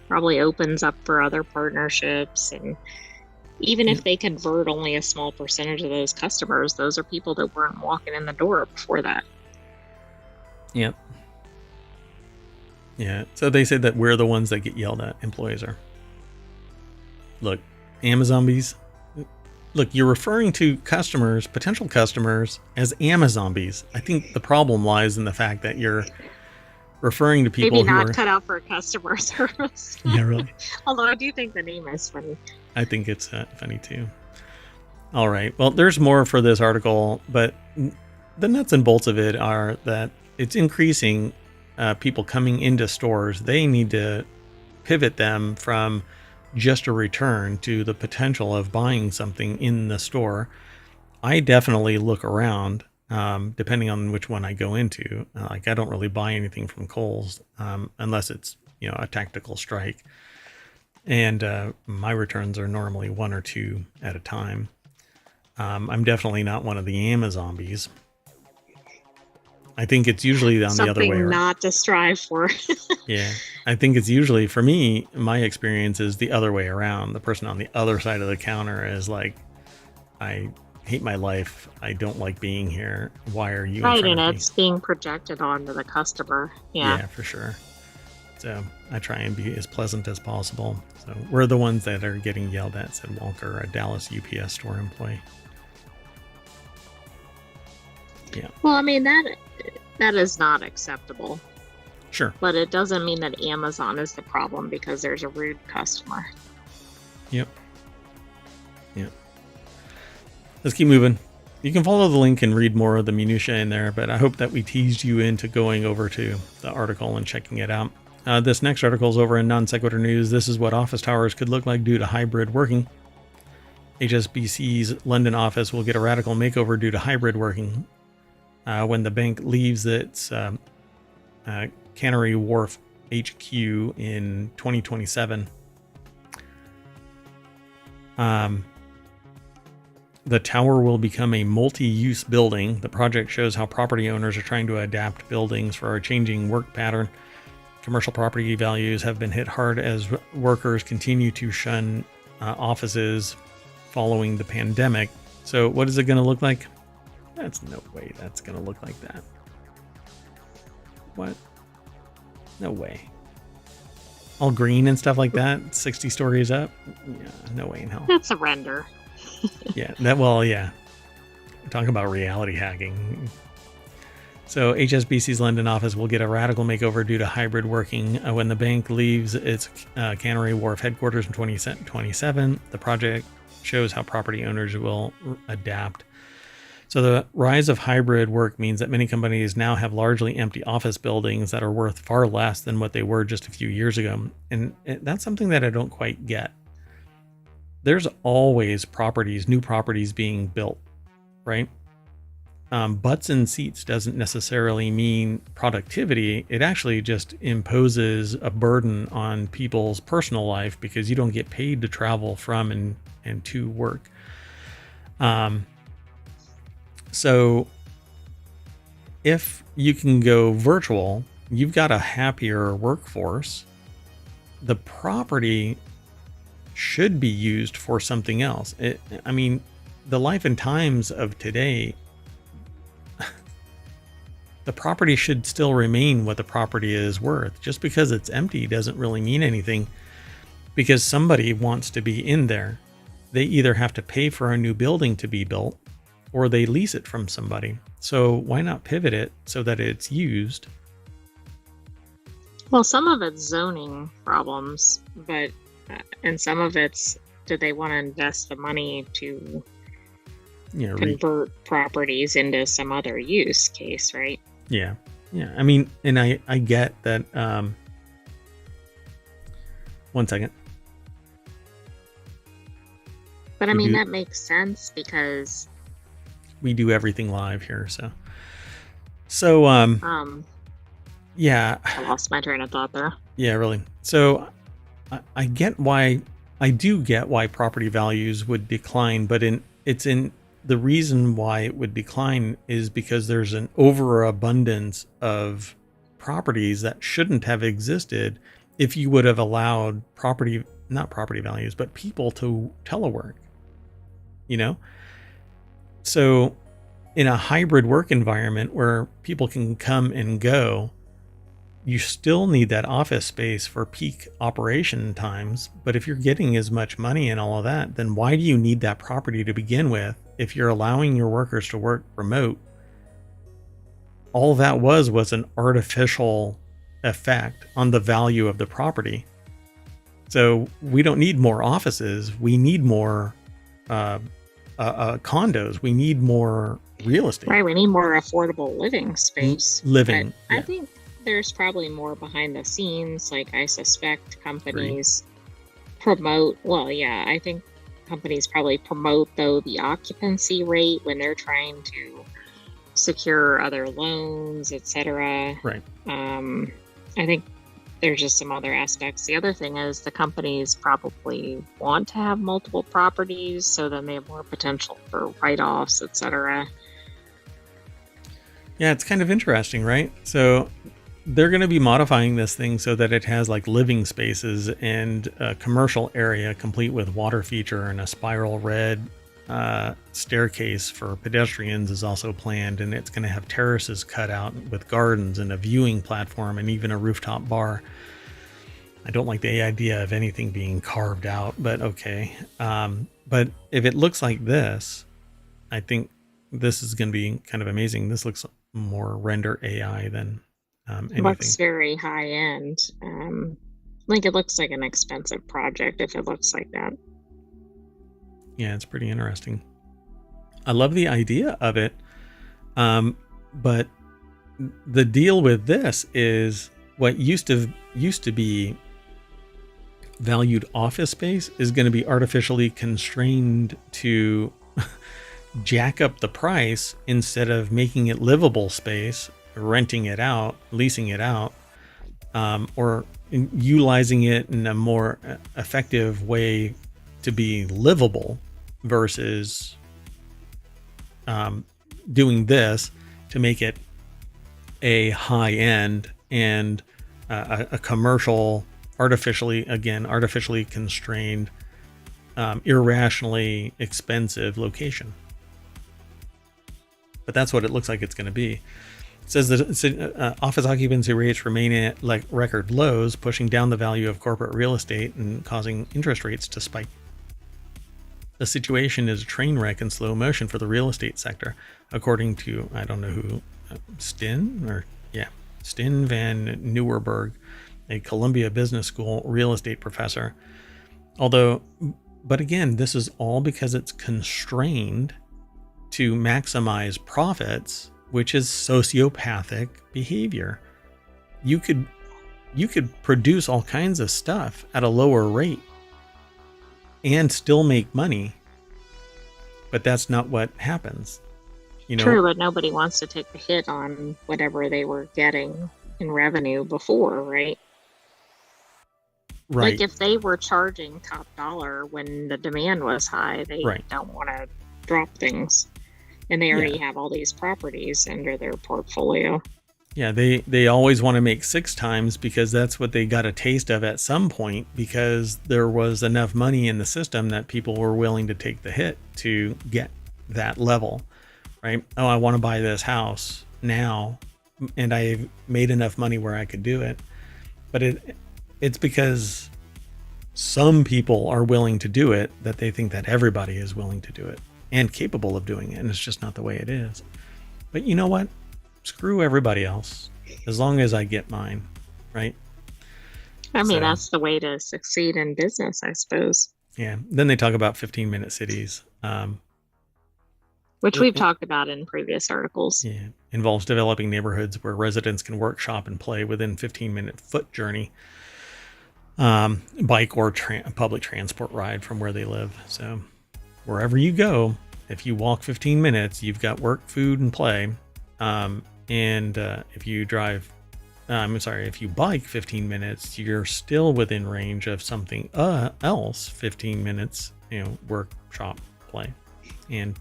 probably opens up for other partnerships. And even if they convert only a small percentage of those customers, those are people that weren't walking in the door before that. Yep. Yeah. So they say that we're the ones that get yelled at. Employees are. Look, Amazombies. Look, you're referring to customers, potential customers, as Amazombies. I think the problem lies in the fact that you're referring to people maybe who not are cut out for customer service. Yeah, really. Although I do think the name is funny. I think it's funny too. All right. Well, there's more for this article, but the nuts and bolts of it are that it's increasing people coming into stores. They need to pivot them from just a return to the potential of buying something in the store. I definitely look around, depending on which one I go into. Like I don't really buy anything from Kohl's unless it's a tactical strike. And my returns are normally 1 or 2 at a time. I'm definitely not one of the Amazombies. I think it's usually on the other way around. Something not to strive for. Yeah. I think it's usually, for me, my experience is the other way around. The person on the other side of the counter is like, I hate my life. I don't like being here. Why are you right, in front and of it's being projected onto the customer. Yeah, for sure. So I try and be as pleasant as possible. So we're the ones that are getting yelled at, said Walker, a Dallas UPS store employee. Yeah. Well, I mean, that is not acceptable. Sure. But it doesn't mean that Amazon is the problem because there's a rude customer. Yep. Let's keep moving. You can follow the link and read more of the minutiae in there, but I hope that we teased you into going over to the article and checking it out. This next article is over in Non-Sequitur News. This is what office towers could look like due to hybrid working. HSBC's London office will get a radical makeover due to hybrid working when the bank leaves its Canary Wharf HQ in 2027. The tower will become a multi-use building. The project shows how property owners are trying to adapt buildings for a changing work pattern. Commercial property values have been hit hard as workers continue to shun offices following the pandemic. So what is it going to look like? That's no way that's going to look like that. What? No way. All green and stuff like that, 60 stories up? Yeah, no way in hell. That's a render. Yeah. Talk about reality hacking. So HSBC's London office will get a radical makeover due to hybrid working when the bank leaves its Canary Wharf headquarters in 2027. The project shows how property owners will adapt. So the rise of hybrid work means that many companies now have largely empty office buildings that are worth far less than what they were just a few years ago. And that's something that I don't quite get. There's always new properties being built, right? Butts in seats doesn't necessarily mean productivity. It actually just imposes a burden on people's personal life because you don't get paid to travel from and to work. So if you can go virtual, you've got a happier workforce. The property should be used for something else. I mean, the life and times of today, the property should still remain what the property is worth. Just because it's empty doesn't really mean anything, because somebody wants to be in there. They either have to pay for a new building to be built, or they lease it from somebody. So why not pivot it so that it's used? Well, some of it's zoning problems, but and some of it's, do they want to invest the money to convert properties into some other use case, right? Yeah. I mean, and I get that. One second. But I mean, that makes sense because we do everything live here. So yeah. I lost my train of thought there. Yeah, really. So I get why, I do get why property values would decline, but the reason why it would decline is because there's an overabundance of properties that shouldn't have existed if you would have allowed not property values, but people to telework, So in a hybrid work environment where people can come and go, you still need that office space for peak operation times. But if you're getting as much money and all of that, then why do you need that property to begin with? If you're allowing your workers to work remote, all that was an artificial effect on the value of the property. So we don't need more offices. We need more condos. We need more real estate. Right. We need more affordable living space. I think there's probably more behind the scenes. Like, I suspect companies promote. Well, yeah, I think companies probably promote, though, the occupancy rate when they're trying to secure other loans, etc. Right. I think there's just some other aspects. The other thing is the companies probably want to have multiple properties, so then they have more potential for write-offs, etc. Yeah, it's kind of interesting, right? So they're going to be modifying this thing so that it has like living spaces and a commercial area complete with water feature, and a spiral red staircase for pedestrians is also planned, and it's going to have terraces cut out with gardens and a viewing platform and even a rooftop bar. I don't like the idea of anything being carved out, but okay. But if it looks like this, I think this is going to be kind of amazing. This looks more render AI than anything. It looks very high end. Like, it looks like an expensive project if it looks like that. Yeah, it's pretty interesting. I love the idea of it. But the deal with this is what used to be valued office space is going to be artificially constrained to jack up the price instead of making it livable space, renting it out, leasing it out, or utilizing it in a more effective way to be livable, versus doing this to make it a high end and a commercial, artificially constrained, irrationally expensive location. But that's what it looks like it's going to be. It says that office occupancy rates remain at like record lows, pushing down the value of corporate real estate and causing interest rates to spike. The situation is a train wreck in slow motion for the real estate sector, according to, I don't know who, Stin van Nieuwerburg, a Columbia Business School real estate professor. But again, this is all because it's constrained to maximize profits, which is sociopathic behavior. You could produce all kinds of stuff at a lower rate and still make money, but that's not what happens. True, but nobody wants to take the hit on whatever they were getting in revenue before, right? Right. Like, if they were charging top dollar when the demand was high, they don't want to drop things. And they already have all these properties under their portfolio. Yeah, they always want to make 6 times because that's what they got a taste of at some point, because there was enough money in the system that people were willing to take the hit to get that level, right? Oh, I want to buy this house now, and I made enough money where I could do it. But it's because some people are willing to do it that they think that everybody is willing to do it and capable of doing it, and it's just not the way it is. But you know what? Screw everybody else, as long as I get mine, right? I mean, that's the way to succeed in business, I suppose. Yeah. Then they talk about 15-minute cities, which we've talked about in previous articles. Yeah, involves developing neighborhoods where residents can work, shop, and play within 15-minute foot journey, bike or public transport ride from where they live. So wherever you go, if you walk 15 minutes, you've got work, food, and play. And if you if you bike 15 minutes, you're still within range of something else 15 minutes, work, shop, play, and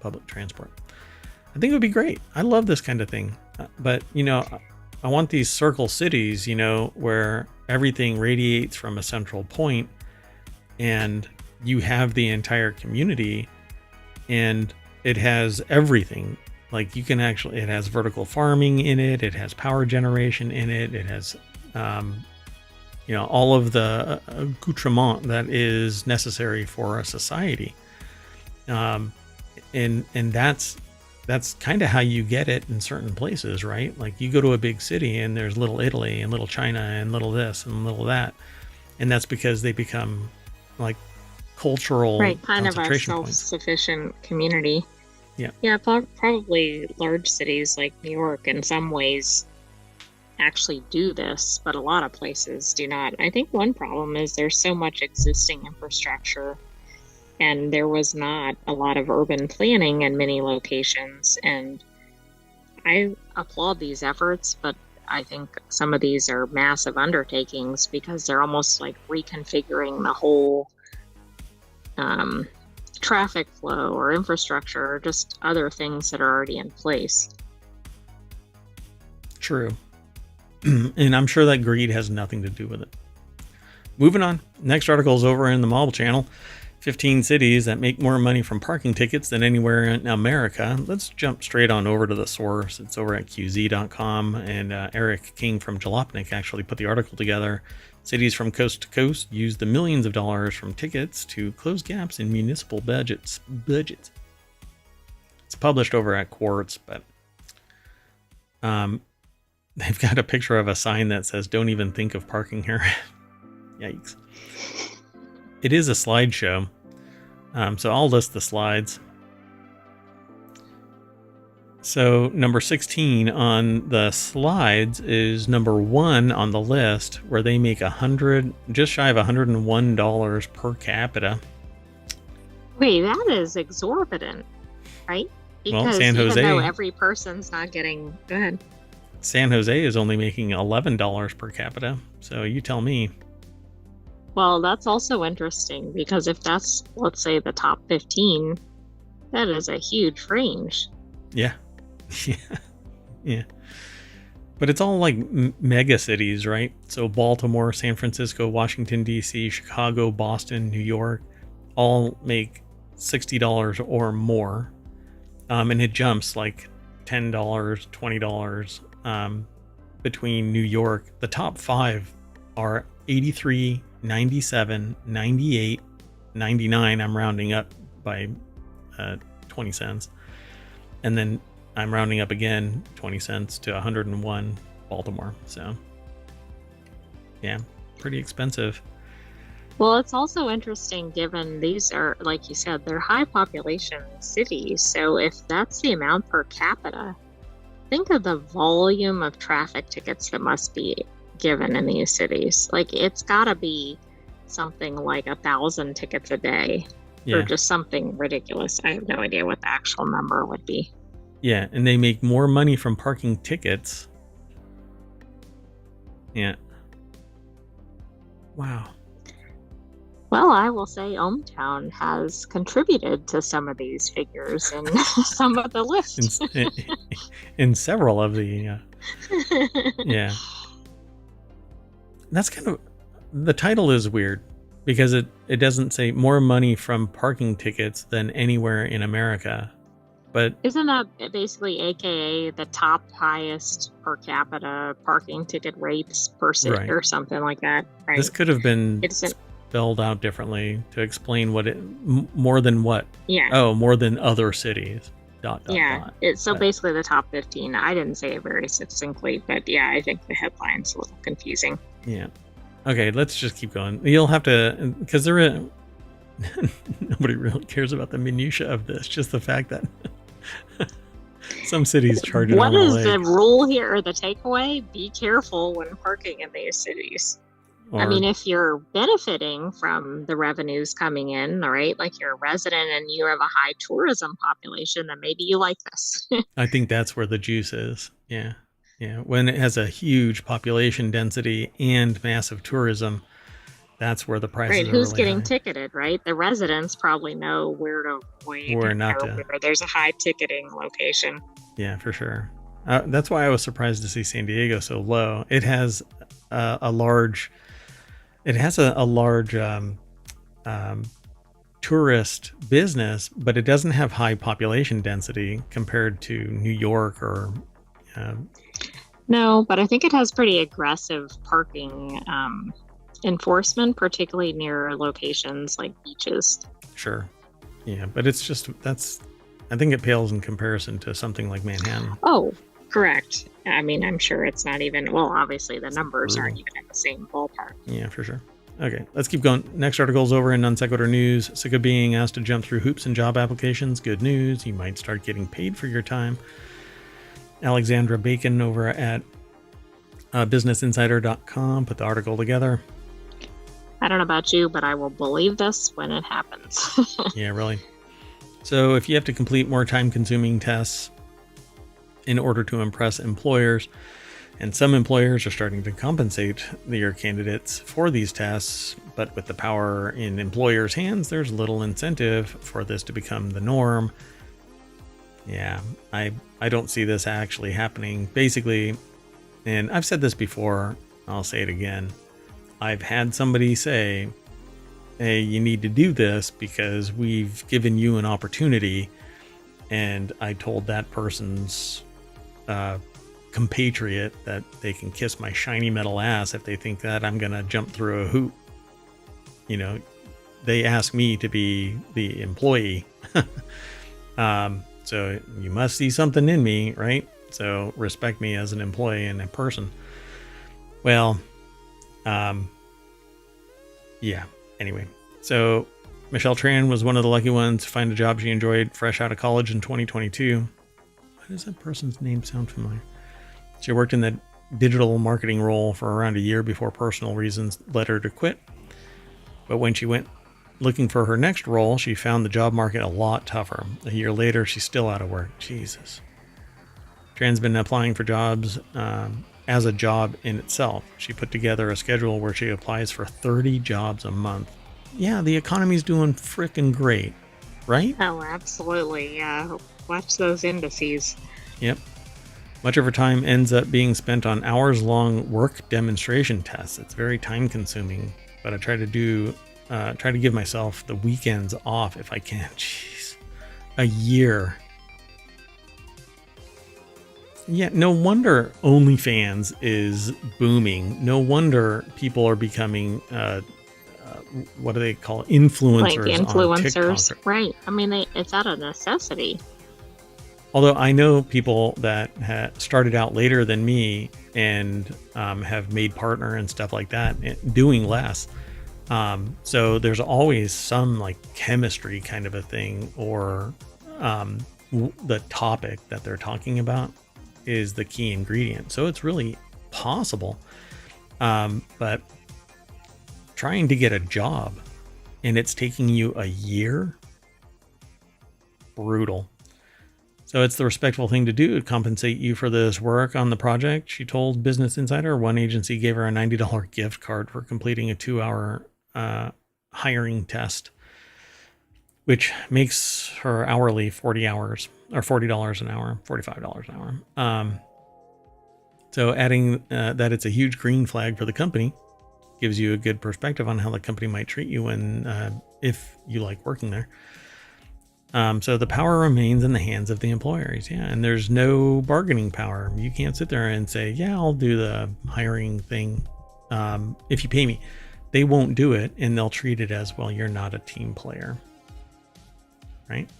public transport. I think it would be great. I love this kind of thing. But, I want these circle cities, where everything radiates from a central point and you have the entire community and it has everything. Like it has vertical farming in it. It has power generation in it. It has, all of the accoutrement that is necessary for a society. And that's kind of how you get it in certain places, right? Like you go to a big city and there's little Italy and little China and little this and little that. And that's because they become like cultural, right, kind of a self-sufficient community. Yeah, probably large cities like New York in some ways actually do this, but a lot of places do not. I think one problem is there's so much existing infrastructure and there was not a lot of urban planning in many locations. And I applaud these efforts, but I think some of these are massive undertakings because they're almost like reconfiguring the whole traffic flow or infrastructure or just other things that are already in place. True. And I'm sure that greed has nothing to do with it. Moving on. Next article is over in the Mobile Channel. 15 cities that make more money from parking tickets than anywhere in America. Let's jump straight on over to the source. It's over at qz.com, and Eric King from Jalopnik actually put the article together. Cities from coast to coast use the millions of dollars from tickets to close gaps in municipal budgets. It's published over at Quartz, but they've got a picture of a sign that says, "Don't even think of parking here." Yikes. It is a slideshow, so I'll list the slides. So number 16 on the slides is number 1 on the list, where they make just shy of $101 per capita. Wait, that is exorbitant, right? Because San Jose, even though every person's not getting, go ahead. San Jose is only making $11 per capita. So you tell me. Well, that's also interesting because if that's, let's say, the top 15, that is a huge range. Yeah. Yeah. But it's all like mega cities, right? So Baltimore, San Francisco, Washington, D.C., Chicago, Boston, New York, all make $60 or more. And it jumps like $10, $20 between New York. The top 5 are 83, 97, 98, 99. I'm rounding up by 20 cents. And then I'm rounding up again 20 cents to 101 Baltimore. So, yeah, pretty expensive. Well, it's also interesting given these are, like you said, they're high population cities. So if that's the amount per capita, think of the volume of traffic tickets that must be given in these cities. Like it's got to be something like 1,000 tickets a day, or just something ridiculous. I have no idea what the actual number would be. Yeah, and they make more money from parking tickets. Yeah. Wow. Well, I will say ohmTown has contributed to some of these figures in some of the lists. In several of the, yeah. That's kind of, the title is weird because it doesn't say more money from parking tickets than anywhere in America. But isn't that basically AKA the top highest per capita parking ticket rates per city, right, or something like that? Right. This could have been spelled out differently to explain what it, more than what? Yeah. Oh, more than other cities. Yeah. So basically the top 15. I didn't say it very succinctly, but yeah, I think the headline's a little confusing. Yeah. Okay, let's just keep going. You'll have to, because there is, nobody really cares about the minutia of this, just the fact that some cities charge it. What is the rule here or the takeaway? Be careful when parking in these cities. I mean, if you're benefiting from the revenues coming in, all right, like you're a resident and you have a high tourism population, then maybe you like this. I think that's where the juice is. Yeah. Yeah. When it has a huge population density and massive tourism, that's where the prices are. Right. Who's really getting high. Ticketed, right? The residents probably know where to wait. Where not to. Where there's a high ticketing location. Yeah, for sure. That's why I was surprised to see San Diego so low. It has a large tourist business, but it doesn't have high population density compared to New York or. No, but I think it has pretty aggressive parking enforcement, particularly near locations like beaches. Sure. Yeah, but it's just, I think it pales in comparison to something like Manhattan. Oh, correct. I mean, I'm sure it's not even, well, obviously the numbers aren't even in the same ballpark. Yeah, for sure. Okay, let's keep going. Next article is over in Non Sequitur News. Sick of being asked to jump through hoops and job applications? Good news, you might start getting paid for your time. Alexandra Bacon over at businessinsider.com put the article together. I don't know about you, but I will believe this when it happens. Yeah, really. So if you have to complete more time-consuming tests in order to impress employers, and some employers are starting to compensate your candidates for these tests, but with the power in employers' hands, there's little incentive for this to become the norm. Yeah, I don't see this actually happening. Basically, and I've said this before, I'll say it again. I've had somebody say, hey, you need to do this because we've given you an opportunity. And I told that person's compatriot that they can kiss my shiny metal ass if they think that I'm going to jump through a hoop. You know, they ask me to be the employee. So you must see something in me, right? So respect me as an employee and a person. Well, yeah, anyway. So Michelle Tran was one of the lucky ones to find a job she enjoyed fresh out of college in 2022. Why does that person's name sound familiar? She worked in the digital marketing role for around a year before personal reasons led her to quit. But when she went looking for her next role, she found the job market a lot tougher. A year later, she's still out of work. Jesus. Tran's been applying for jobs as a job in itself. She put together a schedule where she applies for 30 jobs a month. Yeah, the economy's doing frickin' great, right? Oh, absolutely. Yeah, watch those indices. Yep. Much of her time ends up being spent on hours-long work demonstration tests. It's very time-consuming, but I try to give myself the weekends off if I can. Jeez, a year. Yeah, no wonder OnlyFans is booming. No wonder people are becoming, what do they call it? Influencers. Like influencers, right. I mean, it's out of necessity. Although I know people that started out later than me and have made partner and stuff like that, doing less. So there's always some like chemistry kind of a thing, or the topic that they're talking about is the key ingredient. So it's really possible. But trying to get a job and it's taking you a year, brutal. So it's the respectful thing to do to compensate you for this work on the project. She told Business Insider one agency gave her a $90 gift card for completing a 2-hour hiring test, which makes her hourly 40 hours or $40 an hour, $45 an hour. So adding that it's a huge green flag for the company gives you a good perspective on how the company might treat you when if you like working there. So the power remains in the hands of the employers. Yeah. And there's no bargaining power. You can't sit there and say, yeah, I'll do the hiring thing if you pay me. They won't do it, and they'll treat it as, well, you're not a team player. Right?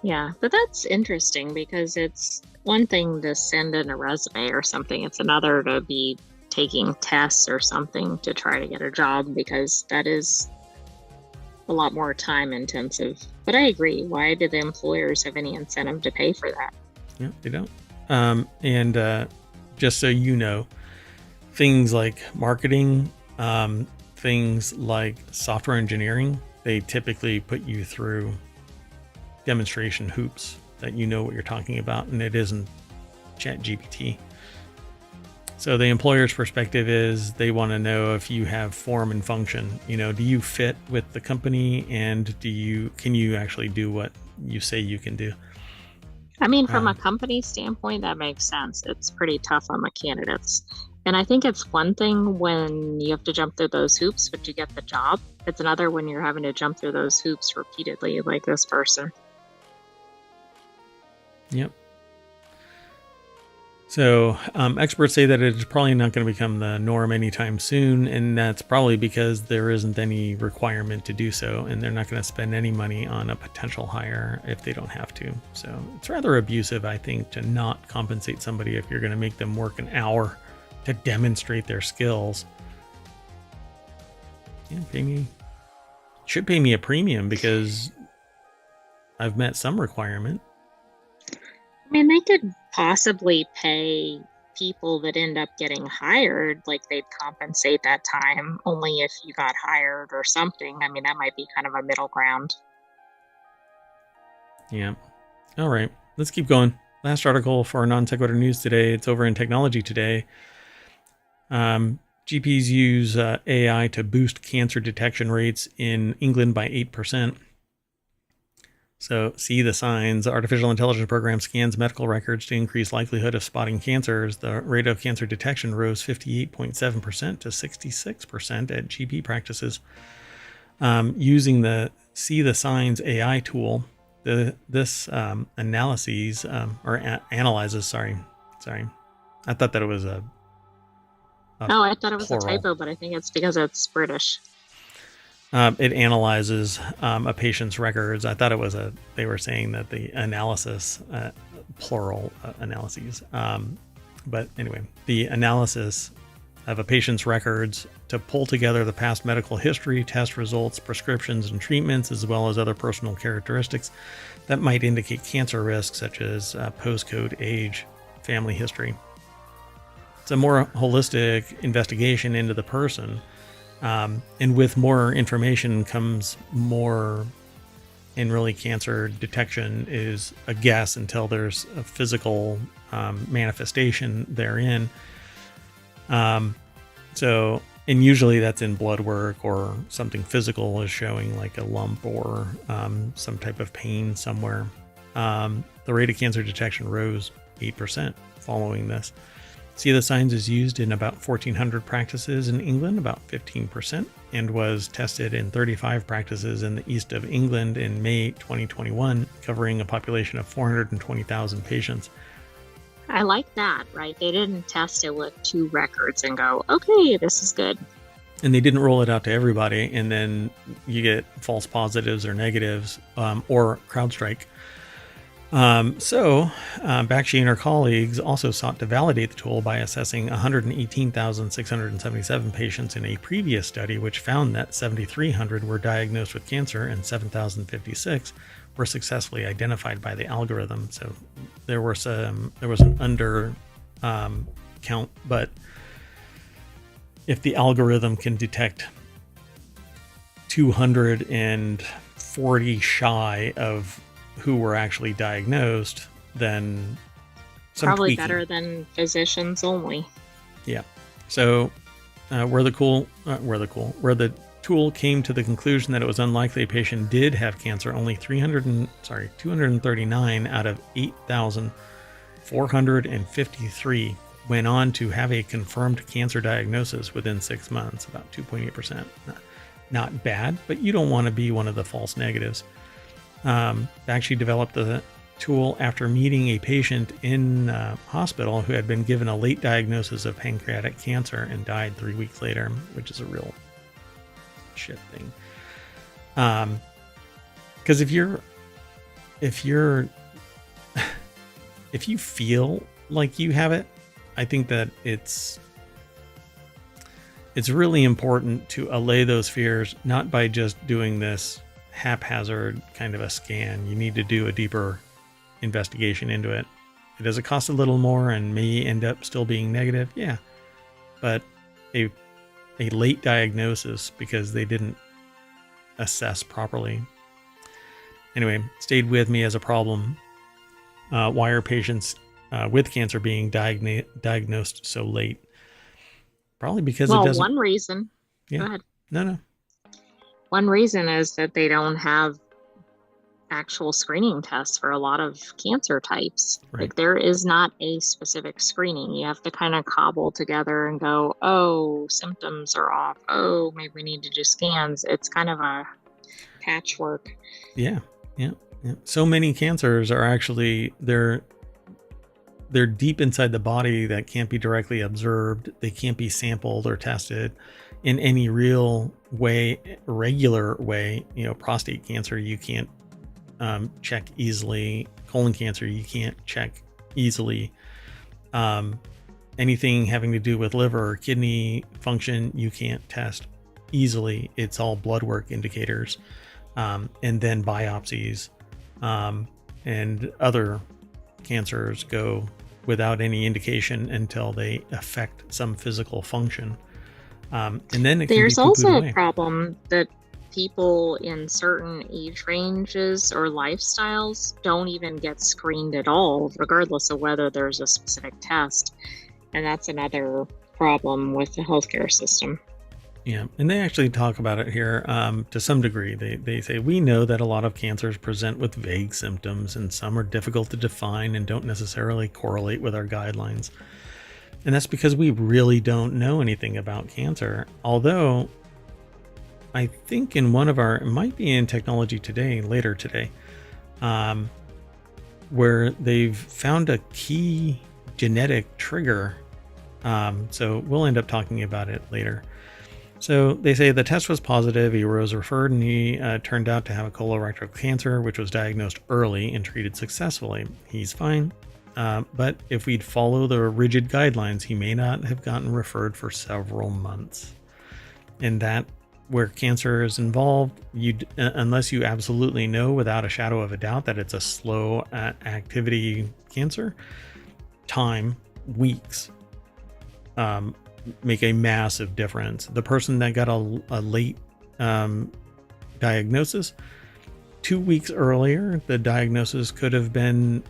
Yeah, but that's interesting because it's one thing to send in a resume or something. It's another to be taking tests or something to try to get a job, because that is a lot more time intensive. But I agree. Why do the employers have any incentive to pay for that? Yeah, they don't. And just so you know, things like marketing, things like software engineering, they typically put you through demonstration hoops that you know what you're talking about, and it isn't ChatGPT. So the employer's perspective is they want to know if you have form and function. You know, do you fit with the company, and can you actually do what you say you can do? I mean, from a company standpoint, that makes sense. It's pretty tough on the candidates. And I think it's one thing when you have to jump through those hoops, but you get the job. It's another when you're having to jump through those hoops repeatedly, like this person. Yep. So experts say that it's probably not going to become the norm anytime soon, and that's probably because there isn't any requirement to do so, and they're not going to spend any money on a potential hire if they don't have to. So it's rather abusive, I think, to not compensate somebody if you're going to make them work an hour to demonstrate their skills. Yeah, should pay me a premium because I've met some requirement. I mean, they could possibly pay people that end up getting hired, like they'd compensate that time only if you got hired or something. I mean, that might be kind of a middle ground. Yeah. All right. Let's keep going. Last article for Non Sequitur News today. It's over in Technology Today. GPs use AI to boost cancer detection rates in England by 8%. So see the signs. Artificial intelligence program scans medical records to increase likelihood of spotting cancers. The rate of cancer detection rose 58.7% to 66% at GP practices. Using the See the Signs AI tool, this analyzes. Sorry. I thought that it was a I thought it was plural. a typo, but I think it's because it's British. It analyzes a patient's records. I thought they were saying that the analysis, plural analyses. But anyway, the analysis of a patient's records to pull together the past medical history, test results, prescriptions, and treatments, as well as other personal characteristics that might indicate cancer risk, such as postcode, age, family history. It's a more holistic investigation into the person. And with more information comes more, and really cancer detection is a guess until there's a physical manifestation therein. And usually that's in blood work or something physical is showing, like a lump or some type of pain somewhere. The rate of cancer detection rose 8% following this. See the Signs is used in about 1,400 practices in England, about 15%, and was tested in 35 practices in the east of England in May 2021, covering a population of 420,000 patients. I like that, right? They didn't test it with 2 records and go, okay, this is good. And they didn't roll it out to everybody, and then you get false positives or negatives or CrowdStrike. Bakshi and her colleagues also sought to validate the tool by assessing 118,677 patients in a previous study, which found that 7,300 were diagnosed with cancer and 7,056 were successfully identified by the algorithm. So there was an under count, but if the algorithm can detect 240 shy of who were actually diagnosed, then probably better than physicians only. Yeah. So where the tool came to the conclusion that it was unlikely a patient did have cancer, only 239 out of 8,453 went on to have a confirmed cancer diagnosis within 6 months, about 2.8%. Not bad, but you don't want to be one of the false negatives. They actually developed the tool after meeting a patient in hospital who had been given a late diagnosis of pancreatic cancer and died 3 weeks later, which is a real shit thing. Because if you feel like you have it, I think that it's really important to allay those fears, not by just doing this haphazard kind of a scan. You need to do a deeper investigation into it. Does it cost a little more and may end up still being negative? Yeah. But a late diagnosis because they didn't assess properly. Anyway, stayed with me as a problem. Why are patients with cancer being diagnosed so late? Probably because it doesn't. One reason. Yeah. Go ahead. No. One reason is that they don't have actual screening tests for a lot of cancer types. Right. Like there is not a specific screening. You have to kind of cobble together and go, oh, symptoms are off. Oh, maybe we need to do scans. It's kind of a patchwork. Yeah. So many cancers are actually they're deep inside the body that can't be directly observed. They can't be sampled or tested in any real way, regular way. Prostate cancer, you can't check easily. Colon cancer, you can't check easily. Anything having to do with liver or kidney function, you can't test easily. It's all blood work indicators, and then biopsies, and other cancers go without any indication until they affect some physical function. And then it there's can be also away. A problem that people in certain age ranges or lifestyles don't even get screened at all, regardless of whether there's a specific test. And that's another problem with the healthcare system. Yeah, and they actually talk about it here to some degree. They say, we know that a lot of cancers present with vague symptoms and some are difficult to define and don't necessarily correlate with our guidelines. And that's because we really don't know anything about cancer. Although, I think in one of our, it might be in Technology Today, later today, where they've found a key genetic trigger. So we'll end up talking about it later. So they say the test was positive. He was referred and he turned out to have a colorectal cancer, which was diagnosed early and treated successfully. He's fine. But if we'd follow the rigid guidelines, he may not have gotten referred for several months. And that where cancer is involved, unless you absolutely know without a shadow of a doubt that it's a slow activity cancer, time, weeks, make a massive difference. The person that got a late diagnosis, 2 weeks earlier, the diagnosis could have been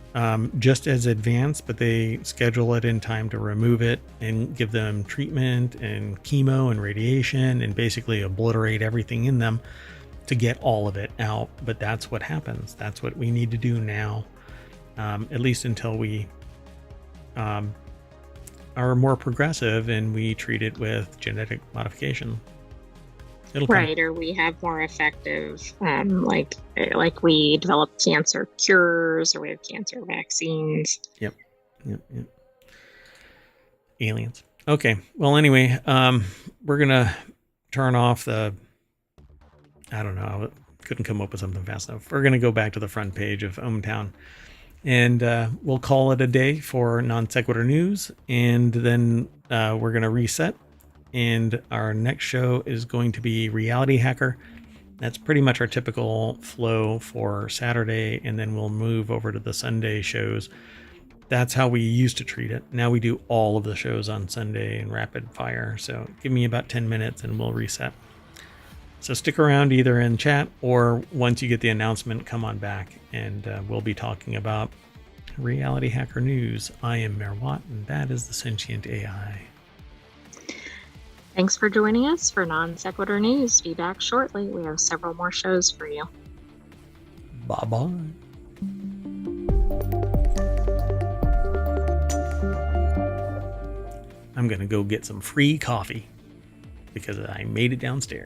just as advanced, but they schedule it in time to remove it and give them treatment and chemo and radiation and basically obliterate everything in them to get all of it out. But that's what happens. That's what we need to do now, at least until we are more progressive and we treat it with genetic modification. Right, or we have more effective, like we develop cancer cures or we have cancer vaccines. Yep. Aliens. Okay. Well, anyway, we're gonna turn off the. I don't know. I couldn't come up with something fast enough. We're gonna go back to the front page of ohmTown, and we'll call it a day for non sequitur news, and then we're gonna reset. And our next show is going to be Reality Hacker. That's pretty much our typical flow for Saturday, and then we'll move over to the Sunday shows. That's how we used to treat it. Now we do all of the shows on Sunday in rapid fire. So give me about 10 minutes and we'll reset. So stick around either in chat or once you get the announcement, come on back and we'll be talking about Reality Hacker News. I am Mayor Watt, and that is the Sentient AI. Thanks for joining us for Non Sequitur News. Be back shortly. We have several more shows for you. Bye-bye. I'm going to go get some free coffee because I made it downstairs.